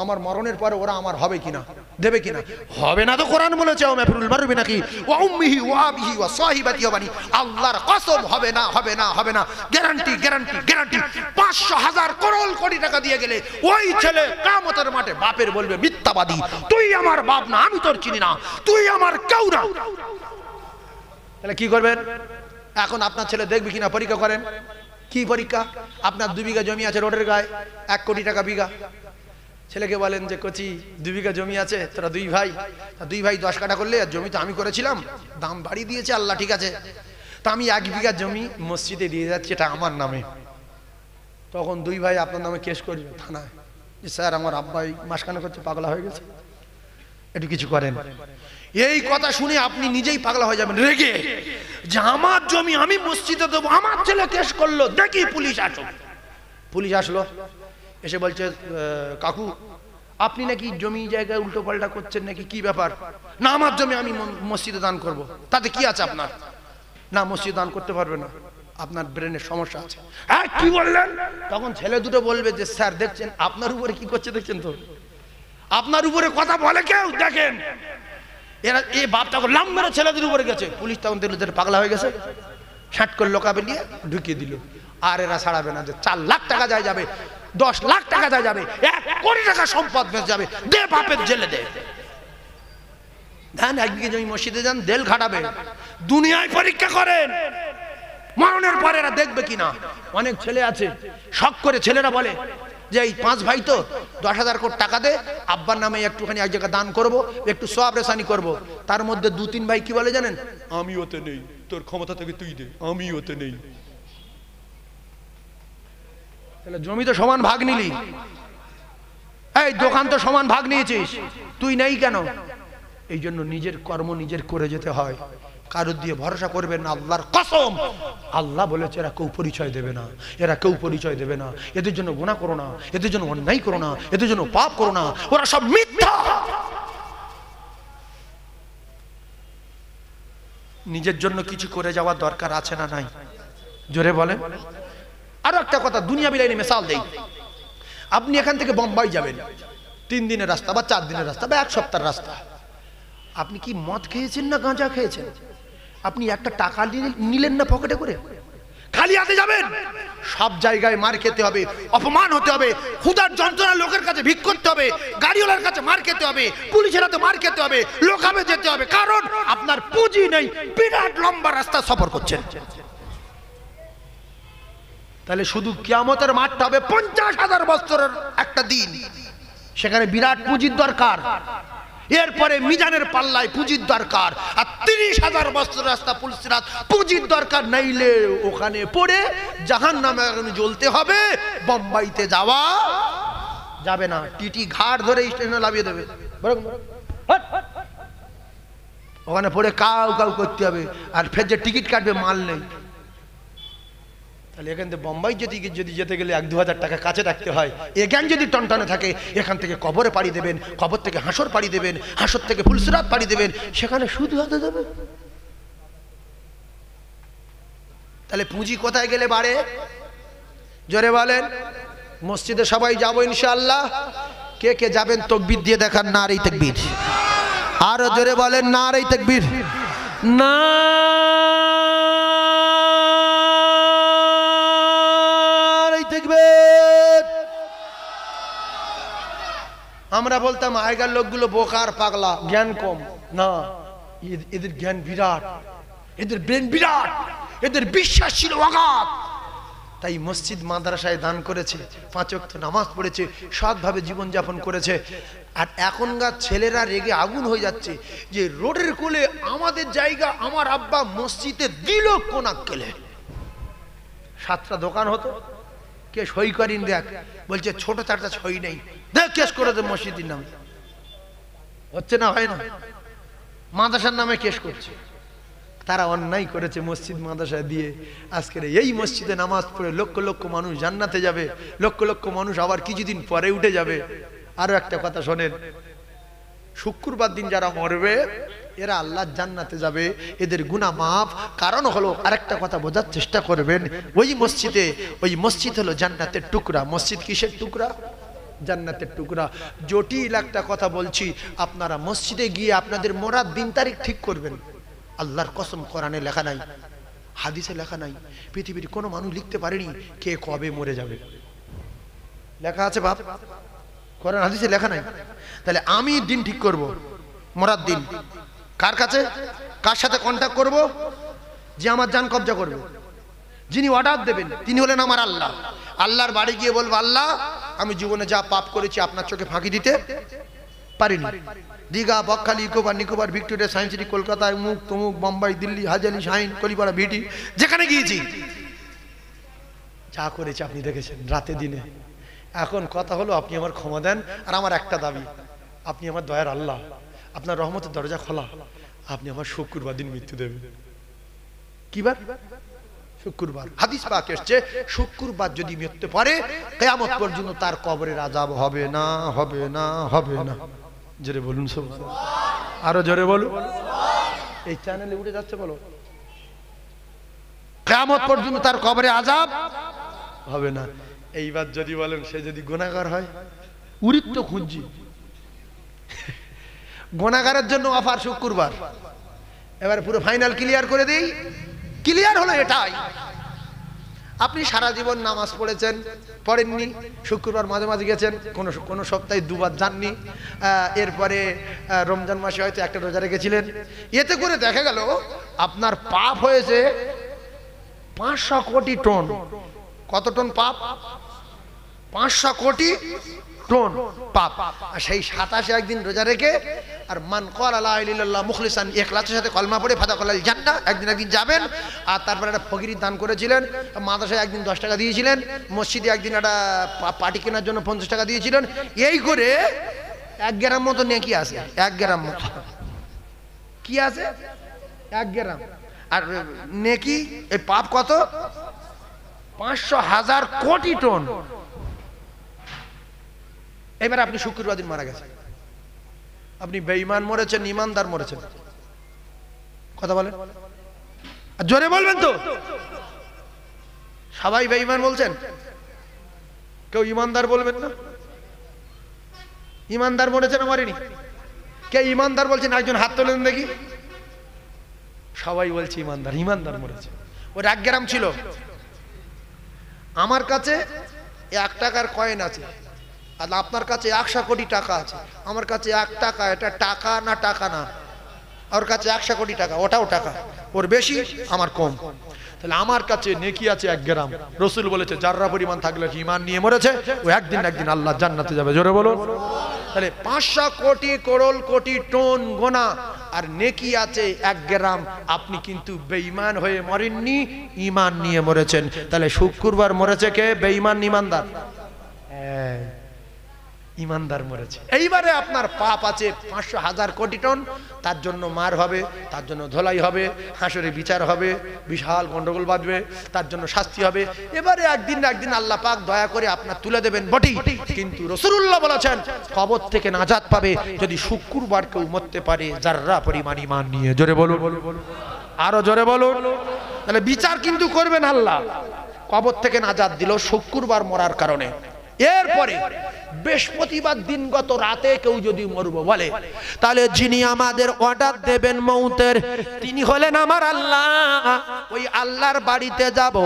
Speaker 1: আমার মরণের পরে ওরা আমার হবে কিনা, দেবে কিনা। হবে না তো কোরআন বলেছে ও মাফরুল মারবে নাকি ওয়া উম্মিহি ওয়া আবিহি ওয়া সাহিবাতি ওয়া বানি, আল্লাহর কসম হবে না, হবে না, হবে না, গ্যারান্টি গ্যারান্টি গ্যারান্টি। 500,000 করোড় কোটি টাকা দিয়ে গেলে ওই ছেলে কিয়ামতের মাঠে বাপের বলবে মিথ্যাবাদী, তুই আমার বাপ না, আমি তোর চিনি না, তুই আমার কেউ না। তাহলে কি করবেন? এখন আপনার ছেলে দেখবে কিনা পরীক্ষা করেন। কি পরীক্ষা? আপনার 2 বিঘা জমি আছে রোডের গায়ে, 1 কোটি টাকা বিঘা। ছেলেকে বলেন যে কচি 2 বিঘা জমি আছে, তোরা 2 ভাই, তা 2 ভাই 10 কাঠা করলে, আর জমি তো আমি করেছিলাম, দাম বাড়িয়ে দিয়েছে আল্লাহ, ঠিক আছে, তা আমি 1 বিঘা জমি মসজিদে দিয়ে যাচ্ছি, এটা আমার নামে। তখন 2 ভাই আপনার নামে কেস করবে থানায়, যে স্যার আমার আব্বাই মাসখানেক হচ্ছে পাগলা হয়ে গেছে, একটু কিছু করেন। এই কথা শুনে আপনি নিজেই পাগলা হয়ে যাবেন রেগে, যে আমার জমি আমি মসজিদে দেবো, আমার ছেলে কেস করলো, দেখি পুলিশ আসো। পুলিশ আসলো, এসে বলছে কাকু আপনি নাকি জমি জায়গায় উল্টো পাল্টা করছেন নাকি, কি ব্যাপার? না আমার জমি আমি মসজিদে দান করব। তাতে কি আছে আপনার? না মসজিদে দান করতে পারবে না, আপনার ব্রেনের সমস্যা আছে। হ্যাঁ কি বললেন? তখন ছেলে দুটো বলবে যে স্যার দেখছেন আপনার উপরে কি করছে, দেখছেন তো, আপনার উপরে কথা বলে কেউ, দেখেন এরা এই বাপ তখন লাম মেরে ছেলেদের উপরে গেছে। পুলিশ তখন দেখলো যে পাগলা হয়ে গেছে, শার্ট করে লোকাবে নিয়ে ঢুকিয়ে দিল। আর এরা ছাড়াবে না, যে 4 লাখ টাকা যায় যাবে, 10 লাখ টাকা যায় যাবে, 1 কোটি টাকা সম্পদ বেঁচে যাবে, দে বাপের জেলে দে। ধান 1 বিঘে জমি মসজিদে যান, দেল খাটাবে। দুনিয়ায় পরীক্ষা করেন, মরণের পরে এরা দেখবে কিনা। অনেক ছেলে আছে শখ করে, ছেলেরা বলে যে এই 5 ভাই তো 10,000 কোটি টাকা দে, আব্বার নামে একটুখানি এক জায়গায় দান করব, একটু সওয়াব রেসানি করব। তার মধ্যে 2-3 ভাই কি বলে জানেন? আমি ওতে নেই, তোর ক্ষমতা থেকে তুই দে, আমি ওতে নেই। তাহলে জমি তো সমান ভাগ নিলি, এই দোকান তো সমান ভাগ নিয়েছিস, তুই নেই কেন? এই জন্য নিজের কর্ম নিজের করে যেতে হয়, কারোর দিয়ে ভরসা করবেন না। আল্লাহর কসম, আল্লাহ বলেছে এরা কেউ পরিচয় দেবে না, এরা কেউ পরিচয় দেবে না। এদের জন্য গুনাহ করো না, এদের জন্য অন্যায় করো না, এদের জন্য পাপ করো না, ওরা সব মিথ্যা। নিজের জন্য কিছু করে যাওয়ার দরকার আছে না নাই? জোরে বলেন। আরো একটা কথা দুনিয়া বিলাইনি মিসাল দেই। আপনি এখান থেকে বোম্বাই যাবেন, 3 দিনের রাস্তা বা 4 দিনের রাস্তা বা 1 সপ্তাহের রাস্তা। আপনি কি মদ খেয়েছেন না গাঁজা খেয়েছেন? আপনি একটা টাকা নিলেন না পকেটে করে? খালি হাতে যাবেন? সব জায়গায় মার খেতে হবে, অপমান হতে হবে, ক্ষুধার যন্ত্রণা লোকের কাছে ভিক করতে হবে, গাড়িওয়ালার কাছে মার খেতে হবে, পুলিশের হাতে মার খেতে হবে, লোকাবে যেতে হবে, কারণ আপনার পুঁজি নেই, বিরাট লম্বা রাস্তা সফর করছেন। তাহলে শুধু কিয়ামতের মাঠটা হবে 50,000 বছরের একটা দিন, সেখানে বিরাট পুঁজির দরকার। এরপরে মিজানের পাল্লায় পুঁজির দরকার, আর 30,000 বছর রাস্তা পুলসিরাত পুঁজির দরকার, নাইলে ওখানে পড়ে জাহান্নামে জ্বলতে হবে। বোম্বাইতে যাওয়া যাবে না, টিটি ঘাট ধরে স্টেশনে লাভিয়ে দেবে, ওখানে পড়ে কাউ কাউ করতে হবে, আর ফের যে টিকিট কাটবে মাল নেই। তাহলে এখান থেকে বোম্বাই যদি যেতে গেলে 1-2 হাজার টাকা কাছে রাখতে হয়। এ জ্ঞান যদি টনটনে থাকে, এখান থেকে কবরে পাড়ি দেবেন, কবর থেকে হাসর পাড়ি দেবেন, হাসর থেকে ফুলসিরাত পাড়ি দেবেন, সেখানে শুধু হাতে দেবে। তাহলে পুঁজি কোথায় গেলে বাড়ে? জোরে বলেন। মসজিদে সবাই যাবো ইনশাআল্লাহ। কে কে যাবেন তাকবীর দিয়ে দেখান, নারে তাকবীর। আরো জোরে বলেন, নারে তাকবীর। না আমরা বলতাম আগের লোকগুলো বোকার পাগলা, জ্ঞান কম। না, এদের জ্ঞান বিরাট, এদের ব্রেন বিরাট, এদের বিশ্বাস ছিল অগাধ। তাই মসজিদ মাদ্রাসায় দান করেছে, 5 ওয়াক্ত নামাজ পড়েছে, সৎভাবে জীবনযাপন করেছে। আর এখনকার ছেলেরা রেগে আগুন হয়ে যাচ্ছে যে রোডের কোলে আমাদের জায়গা, আমার আব্বা মসজিদে দিল কোন আক্কেলে। 7টা দোকান হতো, কে সই করেন দেখ, বলছে ছোট 4টা সই নেই, দেখ কেস করে দে মসজিদের নামে। হচ্ছে না, হয় না? মাদ্রাসার নামে কেস করছে। তারা অন্যায় করেছে মসজিদ মাদ্রাসায় দিয়ে। আজকের এই মসজিদে নামাজ পড়ে লক্ষ লক্ষ মানুষ জান্নাতে যাবে, লক্ষ লক্ষ মানুষ আবার কিছুদিন পরে উঠে যাবে। আরো একটা কথা শোনেন, শুক্রবার দিন যারা মরবে এরা আল্লাহর জান্নাতে যাবে, এদের গুনাহ মাফ। কারণ হলো, আরেকটা কথা বোঝার চেষ্টা করবেন, ওই মসজিদ হলো জান্নাতের টুকরা। মসজিদ কিসের টুকরা? জান্নাতের টুকরা। জটিল একটা কথা বলছি, আপনারা মসজিদে গিয়ে আপনাদের মরার দিন তারিখ ঠিক করবেন। আল্লাহর কসম, কোরআনে লেখা নাই, হাদিসে লেখা নাই, পৃথিবীর কোনো মানুষ লিখতে পারেনি কে কবে মরে যাবে। লেখা আছে বাপ, কোরআন হাদিসে লেখা নাই। তাহলে আমি দিন ঠিক করব, মরার দিন। কার কাছে, কার সাথে কন্ট্যাক্ট করব? যে আমার জান কবজা করবে, যিনি অর্ডার দেবেন তিনি হলেন আমার আল্লাহ। আল্লাহর বাড়ি গিয়ে বলবো, আল্লাহ আমি জীবনে যা পাপ করেছি আপনার চোখে ফাঁকি দিতে পারিনি। দীঘা, বকখালি, ইকোবার, নিকোবার, ভিক্টোরিয়া, সায়েন্স সিটি, কলকাতায়, মুখ তমুক, বোম্বাই, দিল্লি, হাজালি, শাহিন, কলিপাড়া, ভিটি, যেখানে গিয়েছি যা করেছি আপনি দেখেছেন রাতে দিনে। এখন কথা হলো, আপনি আমার ক্ষমা দেন। আর আমার একটা দাবি, আপনি আমার দয়ার আল্লাহ, আপনার রহমতের দরজা খোলা, আপনি আমার শুক্রবার দিন মৃত্যু দেবেন। কিবার? শুক্রবার। হাদিস পাকে এসেছে, শুক্রবার যদি মৃত্যু পড়ে কিয়ামত পর্যন্ত তার কবরের আযাব হবে না, হবে না, হবে না। জোরে বলুন সুবহানাল্লাহ, আরো জোরে বলুন। এই চ্যানেলে উঠে যাচ্ছে, বলো কিয়ামত পর্যন্ত তার কবরে আযাব হবে না। এইবার যদি বলেন সে যদি গুনাহগার হয়, উরিত তো খুঁজছি। গুনাহগারের জন্য অফার শুক্রবার। এবার পুরো ফাইনাল ক্লিয়ার করে দেই। ক্লিয়ার হলো এটাই, আপনি সারা জীবন নামাজ পড়েছেন, পড়েননি, শুক্রবার মাঝে মাঝে গেছেন, কোনো সপ্তাহে দুবার যাননি, এরপরে রমজান মাসে হয়তো একটা রোজা রেখেছিলেন, এতে করে দেখা গেল আপনার পাপ হয়েছে 500 কোটি টন। কত টন পাপ? 500 কোটি টন পাপ। আর সেই 27 একদিন রোজা রেখে, আর মান ক্বালা লা ইলাহা ইল্লাল্লাহ মুখলিসান, ইখলাসের সাথে কলমা পড়ে ফাদাকাল জান্নাহ, একদিন যাবেন। আর তারপরে একটা ফকিরি দান করেছিলেন, মাদ্রাসায় একদিন 10 টাকা দিয়েছিলেন, মসজিদে একদিন একটা পাটি কেনার জন্য 50 টাকা দিয়েছিলেন। এই করে 1 গ্রাম মতো নেকি আছে, 1 গ্রাম মতো। কি আছে? 1 গ্রাম। আর নেকি, এই পাপ কত? 500,000 কোটি টন। এবার আপনি শুক্রবার দিন মারা গেছেন, আপনি বেঈমান মরেছেন, ইমানদার মরেছেন? কথা বলেন, জোরে বলবেন তো। সবাই বেঈমান বলছেন, কেউ ইমানদার বলবেন না? ইমানদার মরেছে না মরেনি? কে ইমানদার বলছেন? একজন হাত তোলেন দেখি। সবাই বলছে ইমানদার, ইমানদার মরেছে। ওর 1 গ্রাম ছিল। আমার কাছে 1 টাকার কয়েন আছে, আর আপনার কাছে 100 কোটি টাকা আছে। আমার কাছে 1 টাকা, এটা টাকা না টাকা না, ওর কাছে 100 কোটি টাকা, ওটাও টাকা। ওর বেশি, আমার কম। তাহলে আমার কাছে নেকি আছে 1 গ্রাম। রাসূল বলেছে জাররা পরিমাণ থাকলে ঈমান নিয়ে মরেছে, ও একদিন আল্লাহ জান্নাতে যাবে। জোরে বলো। তাহলে 500 কোটি করোড় কোটি টন গোনা, আর নেকি আছে 1 গ্রাম। আপনি কিন্তু বেঈমান হয়ে মরেননি, ঈমান নিয়ে মরেছেন। তাহলে শুক্রবার মরেছে কে? বেঈমান, ঈমানদার? ইমানদার মরেছে। এইবারে আপনার পাপ আছে 500,000 কোটি টন, তার জন্য মার হবে, তার জন্য ধোলাই হবে, হাসরে বিচার হবে, বিশাল গন্ডগোল বাঁধবে, তার জন্য শাস্তি হবে। এবারে একদিন না একদিন আল্লাহ পাক দয়া করে আপনার তুলে দেবেন বটি। কিন্তু রাসূলুল্লাহ বলেছেন কবর থেকে নাজাত পাবে যদি শুক্রবার কেউ মরতে পারে যাররা পরিমাণ ঈমান নিয়ে। জোরে বলুন, আরো জোরে বলুন। তাহলে বিচার কিন্তু করবেন আল্লাহ। কবর থেকে নাজাত দিল শুক্রবার মরার কারণে। এরপরে বৃহস্পতিবার দিনগত রাতে কেউ যদি মরবো বলে, তাহলে যিনি আমাদের অর্ডার দেবেন মৌতের, তিনি হলেন আমার আল্লাহ। ওই আল্লাহর বাড়িতে যাব,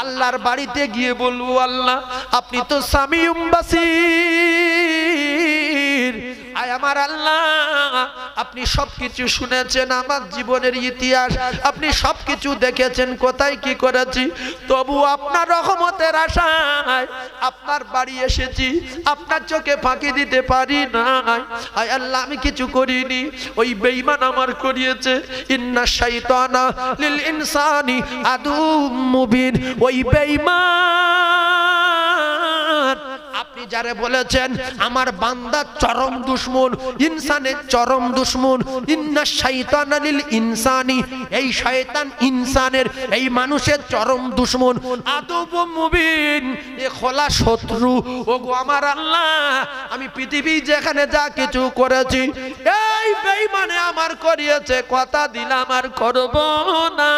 Speaker 1: আল্লাহর বাড়িতে গিয়ে বলবো, আল্লাহ আপনি তো সামিউম বাসীর। আয় আমার আল্লাহ, আপনি সবকিছু শুনেছেন, আমার জীবনের ইতিহাস আপনি সবকিছু দেখেছেন, কোথায় কি করেছি। তবু আপনার রহমতের আশায় আপনার বাড়ি এসেছি, আপনার চোখে ফাঁকি দিতে পারি না। আয় আল্লাহ, আমি কিছু করিনি, ওই বেঈমান আমার করিয়েছে। ইন্না শাইতানা লিল ইনসানি আদুম মুবিন। ওই বেঈমান আপনি আপনি যারে বলেছেন আমার বান্দা চরম দুশমন, ইনসানের চরম দুশমন, ইন্না শাইতানা লিল ইনসানি, এই শয়তান ইনসানের এই মানুষের চরম দুশমন, আদুবু মুবিন, এ খোলা শত্রু। ওগো আমার আল্লাহ, আমি পৃথিবী যেখানে যা কিছু করেছি এই বেঈমানে আমার করিয়েছে, কথা দিলাম আর করব না।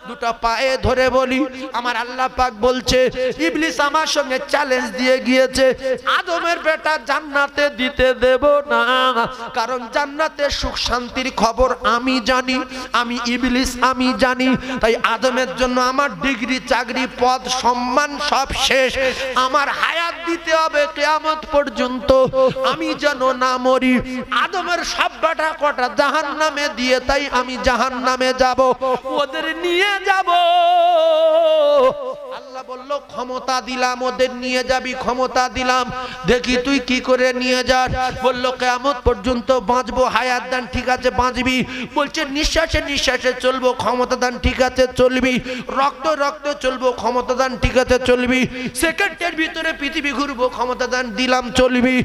Speaker 1: দুটো পায়ে ধরে বলি, আমার আল্লাহ পাক বলছে ইবলিস আমার সঙ্গে চ্যালেঞ্জ দিয়ে গিয়েছে, আদমের বেটা জান্নাতে দিতে দেব না, কারণ জান্নাতে সুখ শান্তির খবর আমি জানি, আমি ইবলিস আমি জানি। তাই আদমের জন্য আমার ডিগ্রি চাকরি পদ সম্মান সব শেষ, আমার হায়াত দিতে হবে কিয়ামত পর্যন্ত, আমি যেন না মরি। আদমের সব বেটা কটা জাহান্নামে দিয়ে, তাই আমি জাহান্নামে যাব, ওদের নিয়ে যাব। আল্লাহ বলল ক্ষমতা দিলাম, ওদের নিয়ে যাবি, ক্ষমতা দিলাম, দেখি তুই কি করে নিয়ে যাস। বলল কিয়ামত পর্যন্ত বাঁচবো, হায়াত দান, ঠিক আছে বাঁচবি। বলছে নিঃশ্বাসে নিঃশ্বাসে চলবো, ক্ষমতা দান, ঠিক আছে চলবি। রক্ত রক্ত চলবো, ক্ষমতা দান, ঠিক আছে চলবি। সেকেন্ডের ভিতরে পৃথিবী ঘুরবো, ক্ষমতা দান দিলাম, চলবি।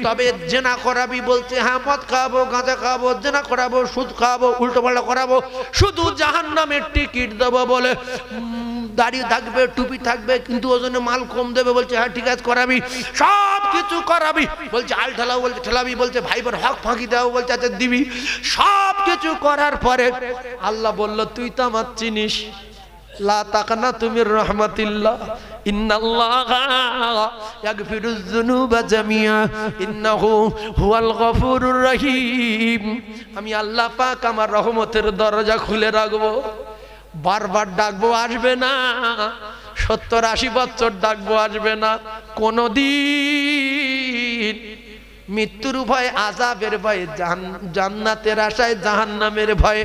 Speaker 1: তবে জেনা করাবি, বলছে হ্যাঁ মদ খাওয়াবো, গাঁজা খাওয়াবো, জেনা করাবো, সুদ খাওয়াবো, উল্টো পাল্টা করাবো, শুধু জাহান্নামের টিকিট দেবো বলে দাড়ি থাকবে, টুপি থাকবে, কিন্তু ওজনে মাল কম দেবে। বলছে হ্যাঁ ঠিক আছে করাবি, সব কিছু করাবি। বলছে আল ঠেলাও, বলছে ঠেলাবি। বলছে ভাইবার হক ফাঁকি দাও, বলছে আচ্ছা দিবি। সব কিছু করার পরে আল্লাহ বলল তুই তো আমার চিনিস, লা তাকনা তুমির রহমাতিল্লাহ, ইন্নাল্লাহা ইয়াগফিরুয যুনুবা জামিআ ইন্নাহু হুয়াল গফুরুর রহিম। আমি আল্লাহ পাক আমার রহমতের দরজা খুলে রাখবো, বারবার ডাকবো আসবে না, 70-80 বছর ডাকবো আসবে না কোনদিন। মৃত্যুর ভয়, আযাবের ভয়, জান্নাতের আশায় জাহান্নামের ভয়।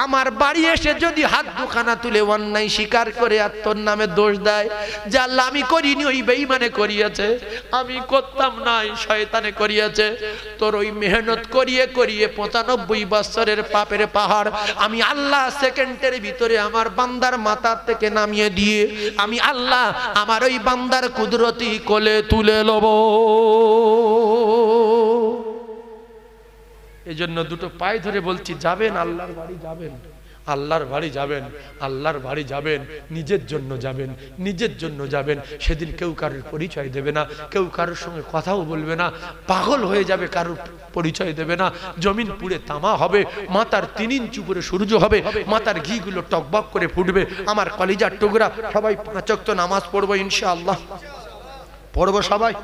Speaker 1: আমার বাড়ি এসে যদি হাত দুখানা তুলে অন্যায় স্বীকার করে আর তোর নামে দোষ দেয় যে আল্লাহ আমি করিনি, ওই বেঈমানে করিয়েছে, আমি করতাম না, ওই শয়তানে করিয়েছে, তোর ওই মেহনত করিয়ে করিয়ে 95 বছরের পাপের পাহাড় আমি আল্লাহ সেকেন্ডের ভিতরে আমার বান্দার মাথা থেকে নামিয়ে দিয়ে আমি আল্লাহ আমার ওই বান্দার কুদরতি কোলে তুলে লব। এই জন্য দুটো পায়ে ধরে বলছি, যাবেন আল্লাহর বাড়ি, যাবেন আল্লাহর বাড়ি, যাবেন আল্লাহর বাড়ি, যাবেন নিজের জন্য যাবেন, নিজের জন্য যাবেন। সেদিন কেউ কারোর পরিচয় দেবে না, কেউ কারোর সঙ্গে কথাও বলবে না, পাগল হয়ে যাবে, কারোর পরিচয় দেবে না। জমিন পুড়ে তামা হবে, মাথার 3 ইঞ্চি উপরে সূর্য হবে, মাথার ঘিগুলো টকবক করে ফুটবে। আমার কলিজার টুকরা, সবাই 5 ওয়াক্ত নামাজ পড়বো ইনশাআল্লাহ, পড়বো সবাই।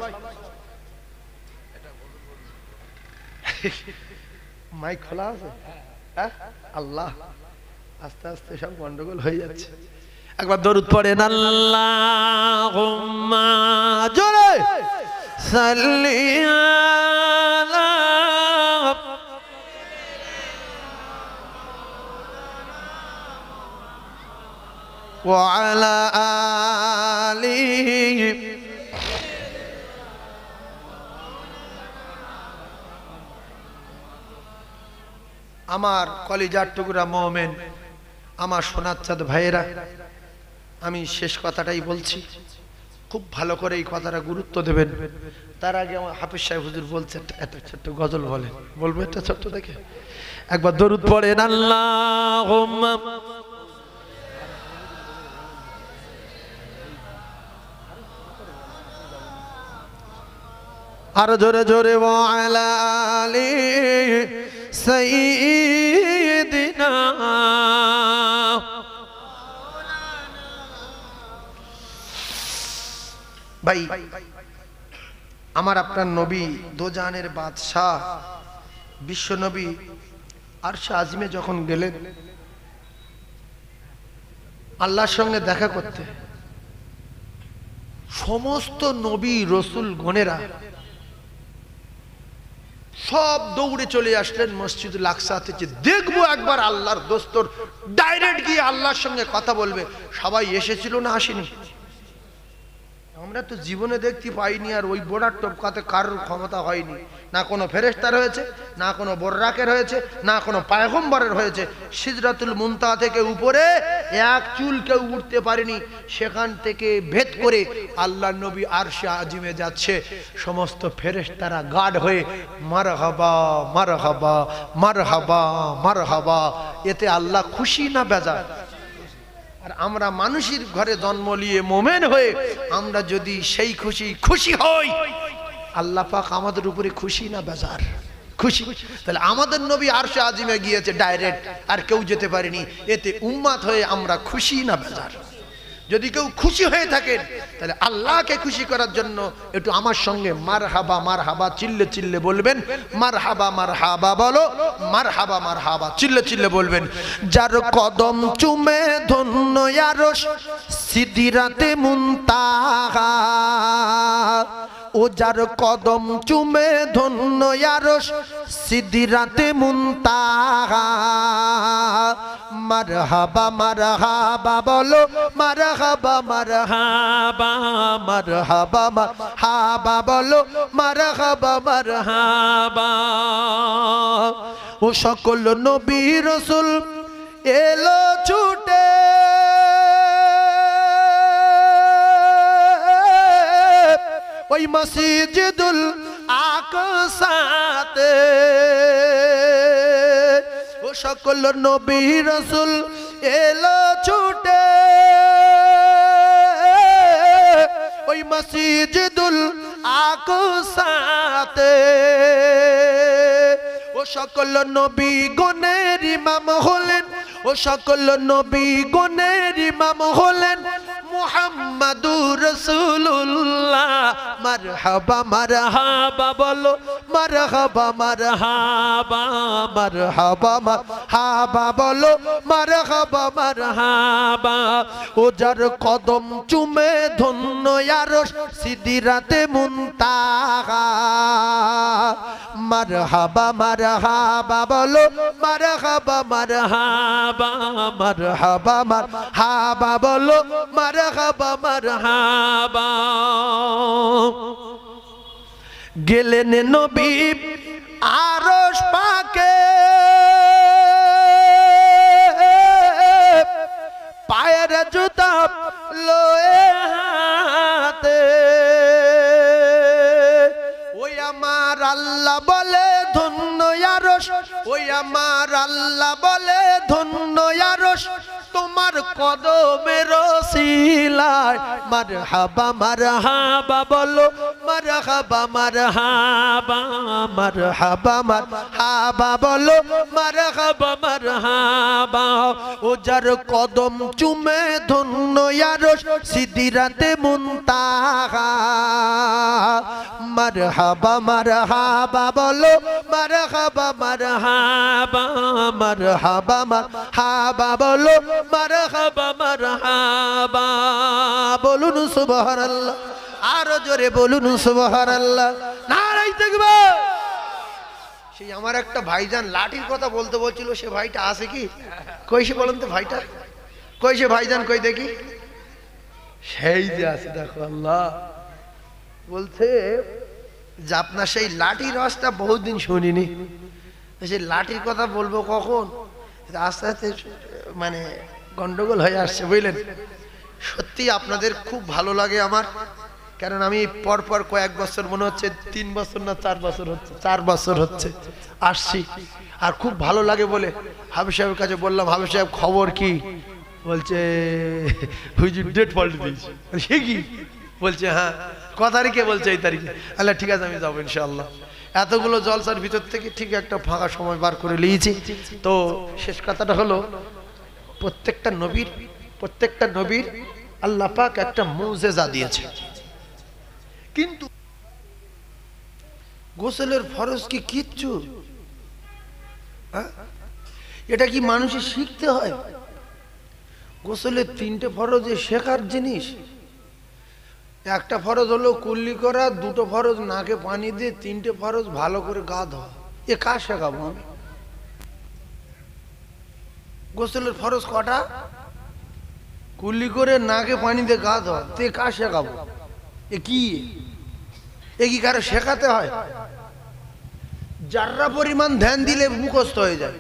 Speaker 1: মাইক খোলা আছে? আল্লাহ, আস্তে আস্তে সব গন্ডগোল হয়ে যাচ্ছে। একবার দরুদ পড়েন, আল্লাহুম্মা জোরে সাল্লি আলা ওয়া আলা আলিহি। আমার কলিজার টুকরা মুমিন, আমার সোনার চাঁদ ভাইয়েরা, আমি শেষ কথাটাই বলছি, খুব ভালো করে এই কথাটা গুরুত্ব দেবেন। তার আগে আমার হাফিজ সাহেব হুজুর বলছে একটা ছোট্ট গজল বলেন, বলবো একটা ছোট্ট দেখে। একবার দরুদ পড়েন, আল্লাহুম্মা আর জোরে জোরে ওয়া আলা আলি সাইয়্যিদিনা। ভাই, আমার আপনার নবী, দোজাহানের বাদশাহ বিশ্ব নবী আরশে আজিমে যখন গেলেন আল্লাহর সঙ্গে দেখা করতে, সমস্ত নবী রসুল গণেরা সব দৌড়ে চলে আসলেন মসজিদুল আকসাতে, যে দেখবো একবার আল্লাহর দোস্তর, ডাইরেক্ট গিয়ে আল্লাহর সঙ্গে কথা বলবে। সবাই এসেছিল না আসেনি? আমরা তো জীবনে দেখতে পাইনি, আর ওই বোর্ডার টপকাতে কারোর ক্ষমতা হয়নি, না কোনো ফেরেশতার হয়েছে, না কোনো বর্রাকের হয়েছে, না কোনো পয়গম্বরের হয়েছে। সিদরাতুল মুনতাহা থেকে উপরে এক চুল কেউ উঠতে পারেনি, সেখান থেকে ভেদ করে আল্লাহ নবী আরশে আজিমে যাচ্ছে। সমস্ত ফেরেশতারা গার্ড হয়ে মারহাবা মারহাবা মারহাবা মারহাবা। এতে আল্লাহ খুশি না বেজার? আর আমরা মানুষের ঘরে জন্ম নিয়ে মোমেন হয়ে আমরা যদি সেই খুশি হই, আল্লাহ পাক আমাদের উপরে খুশি না বেজার? খুশি। তাহলে আমাদের নবী আরশে আজিমে গিয়েছে ডাইরেক্ট, আর কেউ যেতে পারেনি। এতে উম্মাত হয়ে আমরা খুশি না বেজার? যদি কেউ খুশি হয়ে থাকেন তাহলে আল্লাহকে খুশি করার জন্য একটু আমার সঙ্গে মারহাবা মারহাবা চিল্লে চিল্লে বলবেন। মারহাবা মারহাবা বলো, মারহাবা মারহাবা চিল্লে চিল্লে বলবেন। যার কদম চুমে ধন্য আরশ সিদরাতে মুনতাহা, ও যার কদম চুমে ধন্য আরশ সিদরাতে মুনতাহা। মারহাবা মারহাবা বলো, মারহাবা মারহাবা মারহাবা মারহাবা বলো, মারহাবা মারহাবা। ও সকল নবী রাসূল এলো ছুটে, ওই মসজিদুল আকসাতে। ও সকল নবী রাসূল এলো ছুটে, ওই মসজিদুল আকসাতে। ও সকল নবী গণের ইমাম হলেন, ও সকল নবী গণের ইমাম হলেন মুহাম্মাদুর রাসূলুল্লাহ। মারহাবা মারহাবা বলো, মারহাবা মারহাবা মারহাবা মারহাবা বলো, মারহাবা মারহাবা। ও যার কদম চুমে ধন্য আরশ সিদরাতে মুনতাহা। মারহাবা মারহাবা বলো, মারহাবা মারহাবা মারহাবা মারহাবা বলো, মারহাবা মারহাবা। গেলেন নবী আরশ পাকে, পায়ের জুতা লয়ে হাতে। ওই আমার আল্লাহ বলে ধন্য আরশ, ওই আমার আল্লাহ বলে ধন্য আরশ তোমার কদমের ওসিলায়। মারহাবা মারহাবা বলো, মারহাবা মারহাবা মারহাবা মারহাবা বলো, মারহাবা মারহাবা। ও যার কদম চুমে ধন্য আরশ সিদরাতে মুনতাহা। মারহাবা মারহাবা বলো, মারহাবা মারহাবা মারহাবা মারহাবা বলো, মারহাবা মারহাবা। বলুন সুবহানাল্লাহ, আরো জোরে বলুন সুবহানাল্লাহ। নারায়ে তাকবীর। সেই আমার একটা ভাইজান লাঠির কথা বলতে বলছিল, সে ভাইটা আছে কি? কই সে বলেন তো ভাইটা কই? সে ভাইজান কই দেখি? সেই যে আছে, দেখো। আল্লাহ বলছে যে আপনার সেই লাঠির রসটা বহুদিন শুনিনি, সেই লাঠির কথা বলবো কখন? আস্তে আস্তে মানে গন্ডগোল হয়ে আসছে, বুঝলেন। সত্যি আপনাদের খুব ভালো লাগে আমার, কারণ আমি পরপর কয়েক বছর, মনে হচ্ছে 3 বছর না 4 বছর হচ্ছে, 4 বছর হচ্ছে আসছি, আর খুব ভালো লাগে বলে হাবিব সাহেবের কাছে বললাম, হাবিব সাহেব খবর কি? বলছে হুজুর ডেট পাল্টে দিয়েছে। সে কি? বলছে হ্যাঁ। ক তারিখে? বলছে এই তারিখে। আল্লাহ ঠিক আছে, আমি যাবো ইনশাআল্লাহ। এতগুলো জলসার ভিতর থেকে ঠিক একটা ফাঁকা সময় বার করে নিয়েছি। তো শেষ কথাটা হলো, প্রত্যেকটা নবীর আল্লাহ পাক একটা মুজিজা দিয়েছে, কিন্তু গোসলের ফরজ কি কিচ্ছু? এটা কি মানুষের শিখতে হয়? গোসলের 3টে ফরজ শেখার জিনিস। একটা ফরজ হলো কুল্লি করা, 2টো ফরজ নাকে পানি দিয়ে, 3টে ফরজ ভালো করে গা ধোয়া। এ কার শেখাবো আমি? গোসলের ফরজ কটা? কুল্লি করে নাকে পানি দিয়ে গা ধোয়া। তে কার শেখাবো? এ কি কারো শেখাতে হয়? যারা পরিমাণ ধ্যান দিলে মুখস্থ হয়ে যায়।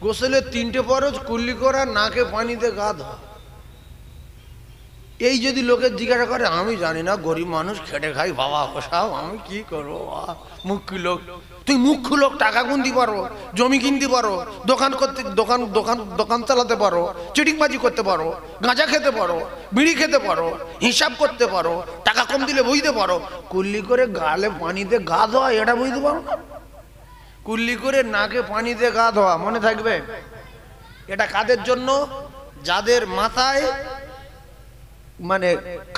Speaker 1: গোসলের 3টে ফরজ, কুল্লি করা, নাকে পানিতে গা ধোয়া। এই যদি লোকের জিজ্ঞাসা করে, আমি জানি না, গরিব মানুষ, খেটে খাই, বাবা হোসাও, আমি কি করবো, মুখ্য লোক। তুই মুখ্য লোক, টাকা গুনতে পারো, জমি কিনতে পারো, দোকান করতে দোকান চালাতে পারো, চিটিংবাজি করতে পারো, গাঁজা খেতে পারো, বিড়ি খেতে পারো, হিসাব করতে পারো, টাকা কম দিলে বুঝতে পারো, কুল্লি করে গালে পানিতে গা ধোয়া এটা বুঝতে পারো না? কুল্লি করে নাকে পানিতে গা ধোয়া, মনে থাকবে। এটা কাদের জন্য? যাদের মাথায় মানে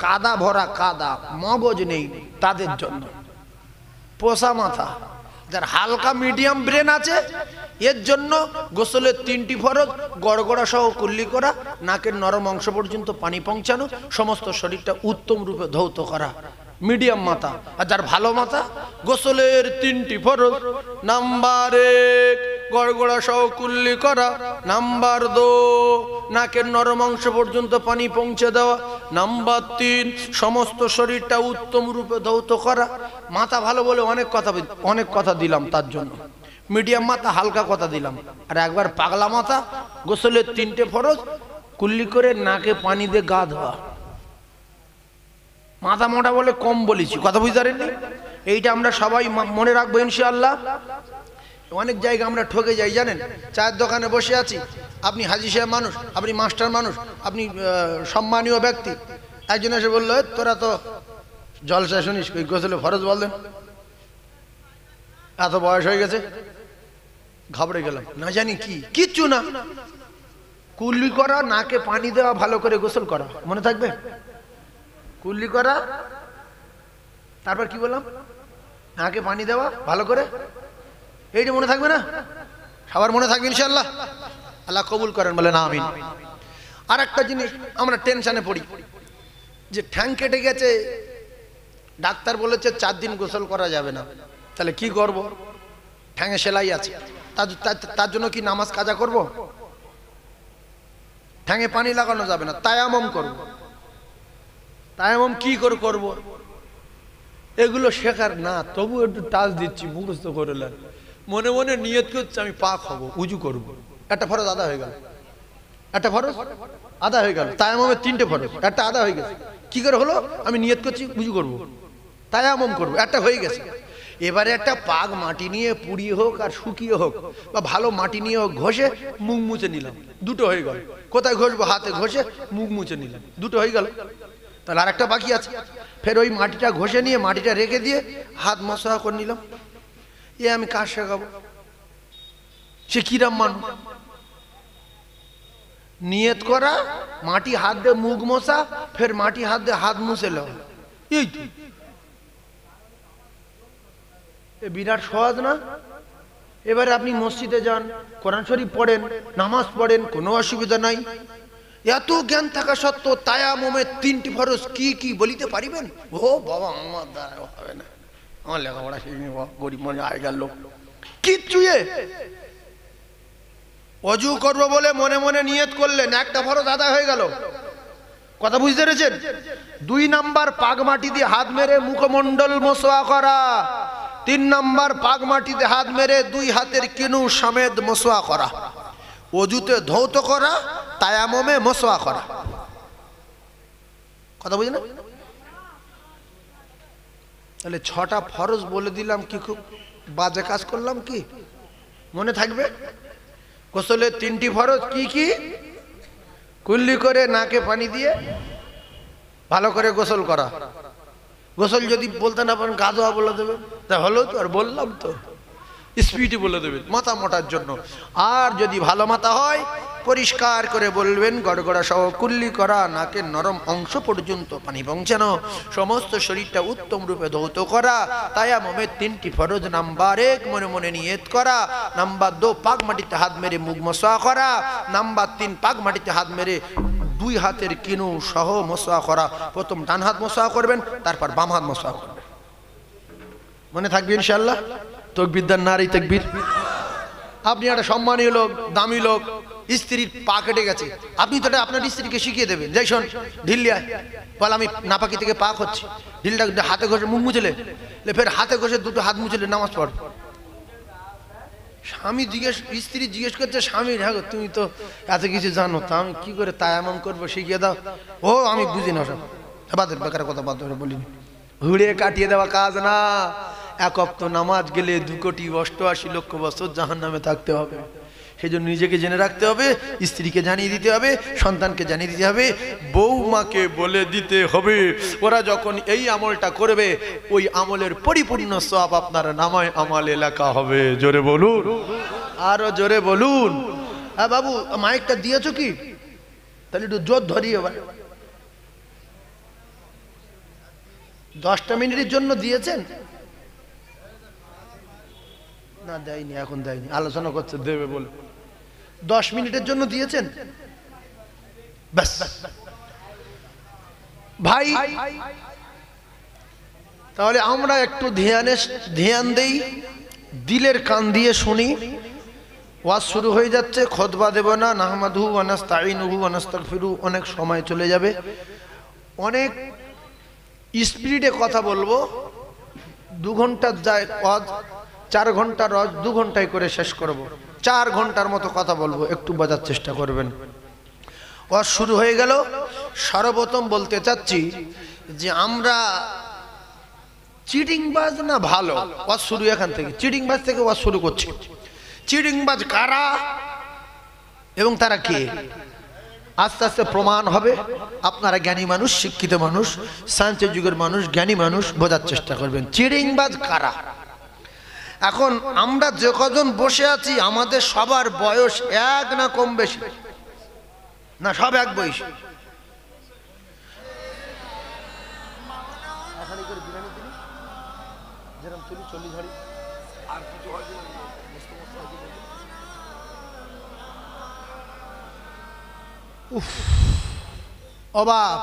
Speaker 1: কাদা ভরা, কাদা, মগজ নেই, তাদের জন্য। পোষা মাথা, যার হালকা মিডিয়াম ব্রেন আছে, এর জন্য গোসলের 3টি ফরজ, গড়গড়া সহ কুল্লি করা, নাকের নরম অংশ পর্যন্ত পানি পৌঁছানো, সমস্ত শরীরটা উত্তম রূপে ধৌত করা। মিডিয়াম মাথা। আর যার ভালো মাথা, গোসলের 3টি ফরজ, নাম্বার 1 গড়গড়া সহ কুল্লি করা, নাম্বার 2 নাকের নরম অংশ পর্যন্ত পানি পৌঁছে দেওয়া, নাম্বার 3 সমস্ত শরীরটা উত্তম রূপে ধৌত করা। মাথা ভালো বলে অনেক কথা দিলাম, তার জন্য। মিডিয়াম মাথা হালকা কথা দিলাম। আর একবার পাগলা মাথা, গোসলের 3টে ফরজ, কুল্লি করে নাকে পানি দিয়ে গা ধোয়া। মাথা মোটা বলে কম বলেছি, কথা বুঝতে পারেননি? এইটা আমরা সবাই মনে রাখবো ইনশাআল্লাহ। অনেক জায়গা আমরা ঠকে যাই জানেন। চায়ের দোকানে বসে আছি, আপনি হাজি সাহেব মানুষ, আপনি মাস্টার মানুষ, আপনি সম্মানীয় ব্যক্তি। একজন এসে বললো, তোরা তো জলসা শুনিস, কই গোসলে ফরজ বললেন, এত বয়স হয়ে গেছে। ঘাবড়ে গেলাম, না জানি কিচ্ছু না। কুল্লি করা, নাকে পানি দেওয়া, ভালো করে গোসল করা, মনে থাকবে? কুল্লি করা, তারপর কি বললাম? নাকে পানি দেওয়া, ভালো করে। এইটা মনে থাকবে না? সবার মনে থাকবে ইনশাআল্লাহ। আল্লাহ কবুল করেন, বলে না আমিন। আর একটা জিনিস আমরা টেনশনে পড়ি, যে ঠ্যাং কেটে গেছে, ডাক্তার বলেছে 4 দিন গোসল করা যাবে না, তাহলে কি করব? ঠ্যাঙে সেলাই আছে, তার জন্য কি নামাজ কাজা করব? ঠ্যাঙে পানি লাগানো যাবে না, তায়াম্মুম করব। তায়াম্মুম কি করে করব? এগুলো শেখার না, তবু একটু টাচ দিচ্ছি, মুখস্থ করে নেন। মনে মনে নিয়ত করছি আমি পাক হব, উজু করব। একটা ফরজ আদা হয়ে গেল, একটা ফরজ আদা হয়ে গেল। তায়াম্মুমের 3টে ফরজ, একটা আদা হয়ে গেছে। কি করে হলো? আমি নিয়ত করছি উজু করব, তায়াম্মুম করব, একটা হয়ে গেছে। এবারে একটা পাক মাটি নিয়ে, পুড়িয়ে হোক আর শুকিয়ে হোক, বা ভালো মাটি নিয়ে হোক, ঘষে মুখ মুছে নিলাম, 2টো হয়ে গেল। কোথায় ঘষবো? হাতে ঘষে মুখ মুছে নিলাম, 2টো হয়ে গেল। তাহলে আর একটা বাকি আছে। ফের ওই মাটিটা ঘষে নিয়ে, মাটিটা রেখে দিয়ে হাত মশা করে নিলাম। আমি কাজ শেখাবো, সে কিরাম মানুষ? নিয়ত করা, মাটি হাত দিয়ে মুখ মশা, ফের মাটি হাত দিয়ে হাত মুছে লো, এই তো বিরাট সহজ না? এবারে আপনি মসজিদে যান, কোরআন শরীফ পড়েন, নামাজ পড়েন, কোনো অসুবিধা নাই। এত জ্ঞান থাকা সত্ত্বেও তায়াম্মুমের 3টি ফরজ কি কি বলিতে পারিবেন? ও বাবা, আমার দ্বারা হবে না, আমার লেখাপড়া শিখিনি, গরিব মনে আগেকার লোক। কিচ্ছু অজু করবো বলে মনে মনে নিয়ত করলেন, একটা ফরজ আদায় হয়ে গেল। কথা বুঝতে পেরেছেন? 2 নাম্বার পাক মাটি দিয়ে হাত মেরে মুখমণ্ডল মোছওয়া করা। 3 নাম্বার পাক মাটিতে হাত মেরে 2 হাতের কিনু সমেত মোছওয়া করা। অজুতে ধৌত করা, তায়াম্মুমে মোছওয়া করা। কথা বুঝলেন? তাহলে 6টা ফরজ বলে দিলাম, কি খুব বাজে কাজ করলাম কি? মনে থাকবে? গোসলের 3টি ফরজ কি কি? কুল্লি করে নাকে পানি দিয়ে ভালো করে গোসল করা। গোসল যদি বলতে না পারেন, গা ধোয়া বলে দেবেন, তা হলো তো। আর বললাম তো, স্পিডে বলে দেবেন মাথা মোটার জন্য। আর যদি ভালো মাথা হয়, পরিষ্কার করে বলবেন, গড়গড়া সহ কুল্লি করা, নাকের নরম অংশ পর্যন্ত পানি পৌঁছানো, সমস্ত শরীরটা উত্তম রূপে ধৌত করা। তায়াম্মুমের 3টি ফরজ, নাম্বার 1 মনে মনে নিয়ত করা, নাম্বার 2 পাক মাটিতে হাত মেরে মুখ মোছা করা, নাম্বার 3 পাক মাটিতে হাত মেরে 2 হাতের কিনু সহ মোছা করা। প্রথম ডান হাত মোছা করবেন, তারপর বাম হাত মোছা করবেন। মনে থাকবে ইনশাআল্লাহ। তকবীর দেন, নারী তকবীর। আপনি একটা সম্মানীয় লোক, দামি লোক, স্ত্রীর পা কেটে গেছে, আপনি তো এটা আপনার স্ত্রীকে শিখিয়ে দেবেন, যাই শোন ঢিল্লিয়া বল, আমি নাপাকি থেকে পা করছি, ঢিলটা হাতে ঘষে মুখ মুছলে, ফের হাতে ঘষে দুটো হাত মুছলে নামাজ পড়। স্বামী স্ত্রী জিজ্ঞেস করছে স্বামীর, হ্যাঁ তুমি তো এত কিছু জানো, তা আমি কি করে তাই এমন করবো শিখিয়ে দাও। ও আমি বুঝি না সব, বাদের বেকার কথা বাদ বলিনি। ঘুরে কাটিয়ে দেওয়া কাজ না। এক ওয়াক্ত নামাজ গেলে 2,88,00,000 বছর জাহান্নামে থাকতে হবে। সেই জন্য নিজেকে জেনে রাখতে হবে, স্ত্রীকে জানিয়ে দিতে হবে, সন্তানকে জানিয়ে দিতে হবে, বৌমাকে বলে দিতে হবে। ওরা যখন এই আমলটা করবে, ওই আমলের পরিপূর্ণ সওয়াব আপনার নামায় আমলে লেখা হবে। জোরে বলুন, আরো জোরে বলুন। হ্যাঁ বাবু, মাইকটা দিয়েছো কি? তাহলে একটু জোর ধরি। এবার 10টা মিনিটের জন্য দিয়েছেন না? দেয়নি, এখন দেয়নি, আলোচনা করছে দেবে বলে। 10 মিনিটের জন্য দিয়েছেন ব্যাস। ভাই তাহলে আমরা একটু ধ্যান দেই, দিলের কান দিয়ে শুনি। ওয়াজ শুরু হয়ে যাচ্ছে, খুতবা দেব না। নাহমাদুহু ওয়া নাস্তাঈনুহু ওয়া নাস্তাগফিরু, অনেক সময় চলে যাবে, অনেক স্পিডে কথা বলবো। 2 ঘন্টার যায় ওয়াজ, 4 ঘন্টার ওয়াজ 2 ঘন্টায় করে শেষ করব। 4 ঘন্টার মতো কথা বলবো, একটু বোঝার চেষ্টা করবেন। ওয়াজ শুরু হয়ে গেল। সর্বপ্রথম বলতে চাচ্ছি যে আমরা চিটিংবাজ না ভালো? ওয়াজ শুরু এখান থেকে, চিটিংবাজ থেকে ওয়াজ শুরু করছি। চিটিংবাজ কারা এবং তারা কে, আস্তে আস্তে প্রমাণ হবে। আপনারা জ্ঞানী মানুষ, শিক্ষিত মানুষ, সায়েন্সের যুগের মানুষ, জ্ঞানী মানুষ, বোঝার চেষ্টা করবেন চিটিংবাজ কারা। এখন আমরা যে কজন বসে আছি, আমাদের সবার বয়স এক না কম বেশি? না, সব এক বয়স। অবাক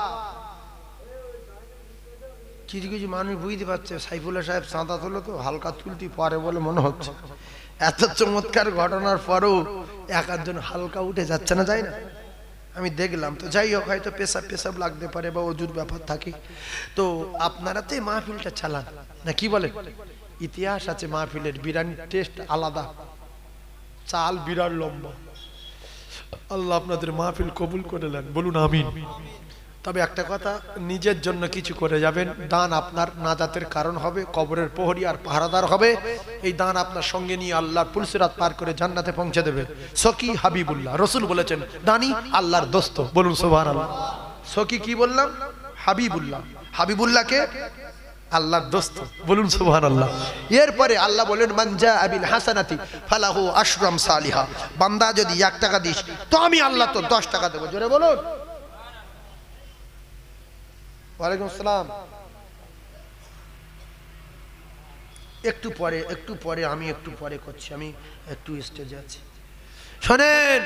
Speaker 1: কিছু কিছু মানুষ বুঝতে পারছে সাইফুল্লাহ সাহেব চাঁদা তোলে তো হালকা তুলতে পারে বলে মনে হচ্ছে। এত চমৎকার ঘটনার পরেও এক আধজন হালকা উঠে যাচ্ছে না, যায় না। আমি দেখলাম তো, যাই হোক, হয়তো পেশাব লাগতে পারে বা অজুর ব্যাপার থাকে। তো আপনারা তো এই মাহফিলটা চালান না, কি বলেন? ইতিহাস আছে মাহফিলের, বিরিয়ানির টেস্ট আলাদা, চাল বিরাট লম্বা। আল্লাহ আপনাদের মাহফিল কবুল করে নেন, বলুন আমিন। তবে একটা কথা, নিজের জন্য কিছু করে যাবেন, দান আপনার নাজাতের কারণ হবে, কবরের প্রহরী আর পাহারাদার হবে। এই দান আপনার সঙ্গে নিয়ে আল্লাহর পুলসিরাত পার করে জান্নাতে পৌঁছে দেবে। সকি হাবিবুল্লাহ, রসুল বলেছেন দানি আল্লাহর দোস্ত, বলুন সুবহানাল্লাহ। সকি কি বললাম? হাবিবুল্লাহ। হাবিবুল্লাহকে আল্লাহর দোস্ত, বলুন সুবহানাল্লাহ। এরপরে আল্লাহ বলেন মান জাআ বিল হাসানাতি ফালাহু আশরু আমসালিহা, বান্দা যদি 1 টাকা দিস তো আমি আল্লাহ তো 10 টাকা দেব। জোরে বলুন। ওয়ালাইকুম আসসালাম। একটু পরে আমি একটু পরে করছি, আমি একটু স্টেজে আছি। শোনেন,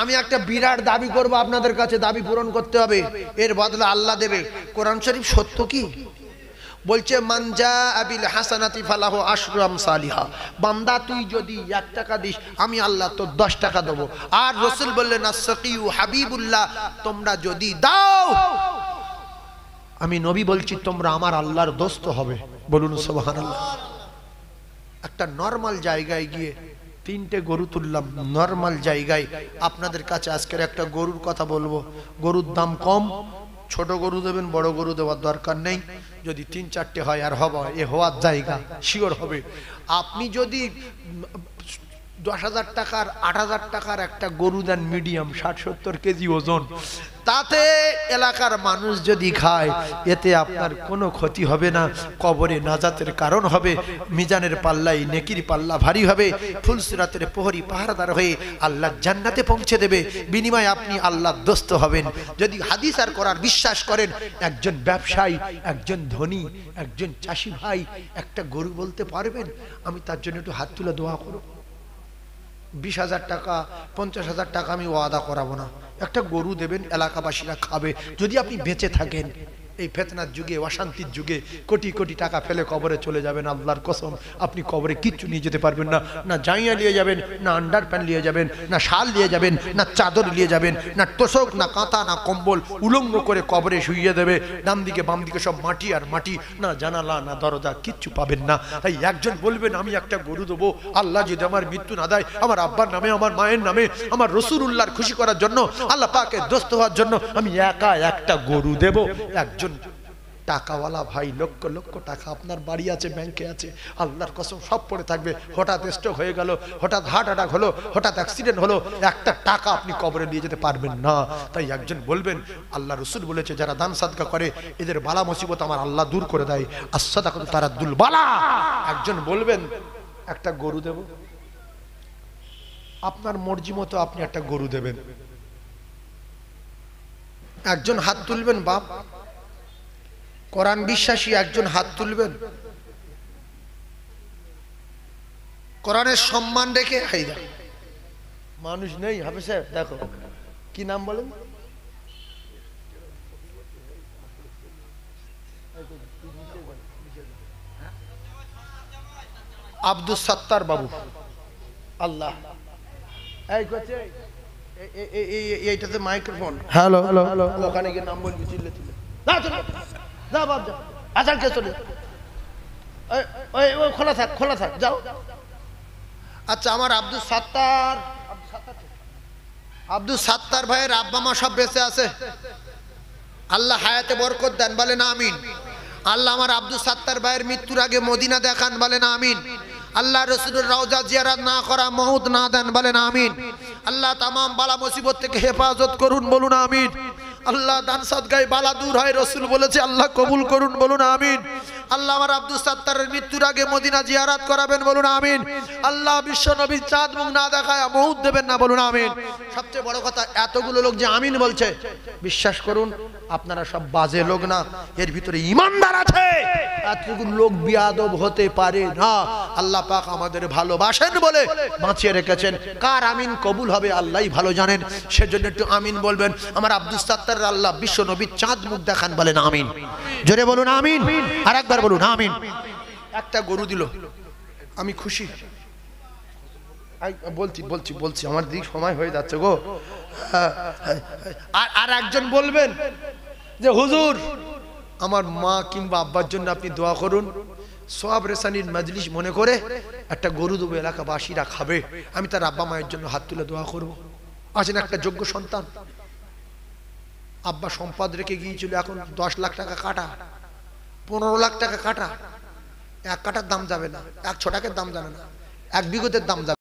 Speaker 1: আমি একটা বিরাট দাবি করব আপনাদের কাছে, দাবি পূরণ করতে হবে, এর বদলে আল্লাহ দেবে। কোরআন শরীফ সত্য কি বলছে? মান জাআ বিল হাসানাতি ফালাহু আশরু আমসালিহা, বান্দা তুই যদি 1 টাকা দিস আমি আল্লাহ তো 10 টাকা দেব। আর রাসূল বললেন as-সাকিউ হাবিবুল্লাহ, তোমরা যদি দাও আমি নবী বলছি তোমরা আমার আল্লাহর দোস্ত হবে, বলুন সুবহানাল্লাহ। একটা নরমাল জায়গায় গিয়ে 3টে গরু তুললাম, নরমাল জায়গায়। আপনাদের কাছে আজকের একটা গরুর কথা বলবো, গরুর দাম কম, ছোট গরু দেবেন, বড় গরু দেওয়ার দরকার নেই। যদি 3-4টে হয় আর হবে, এ হওয়ার জায়গা শিওর হবে। আপনি যদি 10,000 টাকার 8,000 টাকার একটা গরু দেন, মিডিয়াম 60-70 কেজি ওজন, তাতে এলাকার মানুষ যদি খায়, এতে আপনার কোনো ক্ষতি হবে না, কবরে নাজাতের কারণ হবে, মিজানের পাল্লাই নেকির পাল্লা ভারী হবে, ফুলসিরাতের প্রহরী পাহারাদার হয়ে আল্লাহ জান্নাতে পৌঁছে দেবে। বিনিময়ে আপনি আল্লাহর দোস্ত হবেন। যদি হাদিস আর কোরআন বিশ্বাস করেন, একজন ব্যবসায়ী, একজন ধনী, একজন চাষি ভাই একটা গরু বলতে পারবেন, আমি তার জন্য একটু হাত তুলে দোয়া করব। 20,000 টাকা 50,000 টাকা আমি ওয়াদা করাবো না, একটা গরু দেবেন, এলাকাবাসীরা খাবে, যদি আপনি বেঁচে থাকেন। এই ফিতনার যুগে, অশান্তির যুগে কোটি কোটি টাকা ফেলে কবরে চলে যাবেন, আল্লাহর কসম আপনি কবরে কিচ্ছু নিয়ে যেতে পারবেন না। না জাইয়া নিয়ে যাবেন, না আন্ডার প্যান্ট নিয়ে যাবেন, না শাল নিয়ে যাবেন, না চাদর নিয়ে যাবেন, না তোষক, না কাঁথা, না কম্বল। উলঙ্গ করে কবরে শুইয়ে দেবে, ডান দিকে বাম দিকে সব মাটি আর মাটি, না জানালা না দরজা, কিচ্ছু পাবেন না। তাই একজন বলবেন আমি একটা গরু দেবো, আল্লাহ যদি আমার মৃত্যু না দেয়, আমার আব্বার নামে, আমার মায়ের নামে, আমার রাসূলুল্লাহর খুশি করার জন্য, আল্লাহ পাকের দোস্ত হওয়ার জন্য আমি একা একটা গরু দেব। একজন টাকাওয়ালা ভাই, লক্ষ লক্ষ টাকা আপনার বাড়ি আছে, ব্যাংকে আছে, আল্লাহর কসম সব পড়ে থাকবে, হঠাৎ স্ট্রোক হয়ে গেল, হঠাৎ হার্ট অ্যাটাক হলো, হঠাৎ অ্যাক্সিডেন্ট হলো, একটা টাকা আপনি কবরে নিয়ে যেতে পারবেন না। তাই একজন বলবেন আল্লাহ রাসূল বলেছে যারা দান সাদকা করে এদের বালা মুসিবত আমার আল্লাহ দূর করে দেয়, as-সাদাকাতু তারাদ্দুল বালা। একজন বলবেন একটা গরু দেব, আপনার মর্জি মতো আপনি একটা গরু দেবেন। একজন হাত তুলবেন, বাপ কোরআন বিশ্বাসী একজন হাত তুলবেন, কোরআনের সম্মান রেখে। হাইদা মানুষ নেই হাফেজ সাহেব, দেখো কি নাম বলেন? আব্দুল সত্তার বাবু। আল্লাহ এইটাতে মাইক্রোফোন। হ্যালো হ্যালো হ্যালো, ওখানে গিয়ে নাম বলবি, চিল্লে চিল্লে যা বাপ যা, আসার কে চলে ওই খোলা থাক, খোলা থাক, যাও। আচ্ছা আমার আব্দুল সাত্তার ভাইয়ের আব্বা মা সব বেঁচে আছে, আল্লাহ হায়াতে বরকত দেন, বলেন আমিন। আল্লাহ আমার আব্দুল সাত্তার ভাইয়ের মৃত্যুর আগে মদিনা দেখান, বলেন আমিন। আল্লাহ রাসূলের রওজা জিয়ারত না করা মউত না দেন, বলেন আমিন। আল্লাহ তামাম বালা মুসিবত থেকে হেফাজত করুন, বলুন আমিন। আল্লাহ দান সাদকায় বালা দূর হয়, রাসূল বলেছে, আল্লাহ কবুল করুন, বলুন আমিন। আল্লাহ আমার আব্দুল সাত্তারের মৃত্যুর আগে মদিনা জিয়ারত করাবেন, বলুন আমিন। আল্লাহ বিশ্ব নবী চাঁদ মুখ না দেখায় মউত দেবেন না, বলুন আমিন। সবচেয়ে বড় কথা, এতগুলো লোক যে আমিন বলছে, বিশ্বাস করুন আপনারা সব বাজে লোক না, এর ভিতরে ঈমানদার আছে। এতগুলো লোক বিয়াদব হতে পারে না। আল্লাহ পাক আমাদের ভালোবাসেন বলে বাঁচিয়ে রেখেছেন। কার আমিন কবুল হবে আল্লাহই ভালো জানেন, সেজন্য একটু আমিন বলবেন। আমার আব্দুল সাত্তার আল্লাহ বিশ্ব নবী চাঁদ মুখ দেখান, বলেন আমিন। জোরে বলুন আমিন, আর একবার বলুন আমিন। একটা গরু দিল, আমি খুশি। বলছি বলছি বলছি আমার দিক সময় হয়ে যাচ্ছে গো। আর একজন বলবেন যে হুজুর আমার মা কিংবা আব্বার জন্য আপনি দোয়া করুন, সওয়াব রেসানির মজলিস মনে করে একটা গরু দেবো, এলাকাবাসীরা খাবে, আমি তার আব্বা মায়ের জন্য হাত তুলে দোয়া করব। আছেন একটা যোগ্য সন্তান, আব্বা সম্পদ রেখে গিয়েছিল, এখন 10 লাখ টাকা কাটা, 15 লাখ টাকা কাটা, এক কাটার দাম যাবে না, এক ছোটাকের দাম যাবে না, এক বিঘতের দাম যাবে।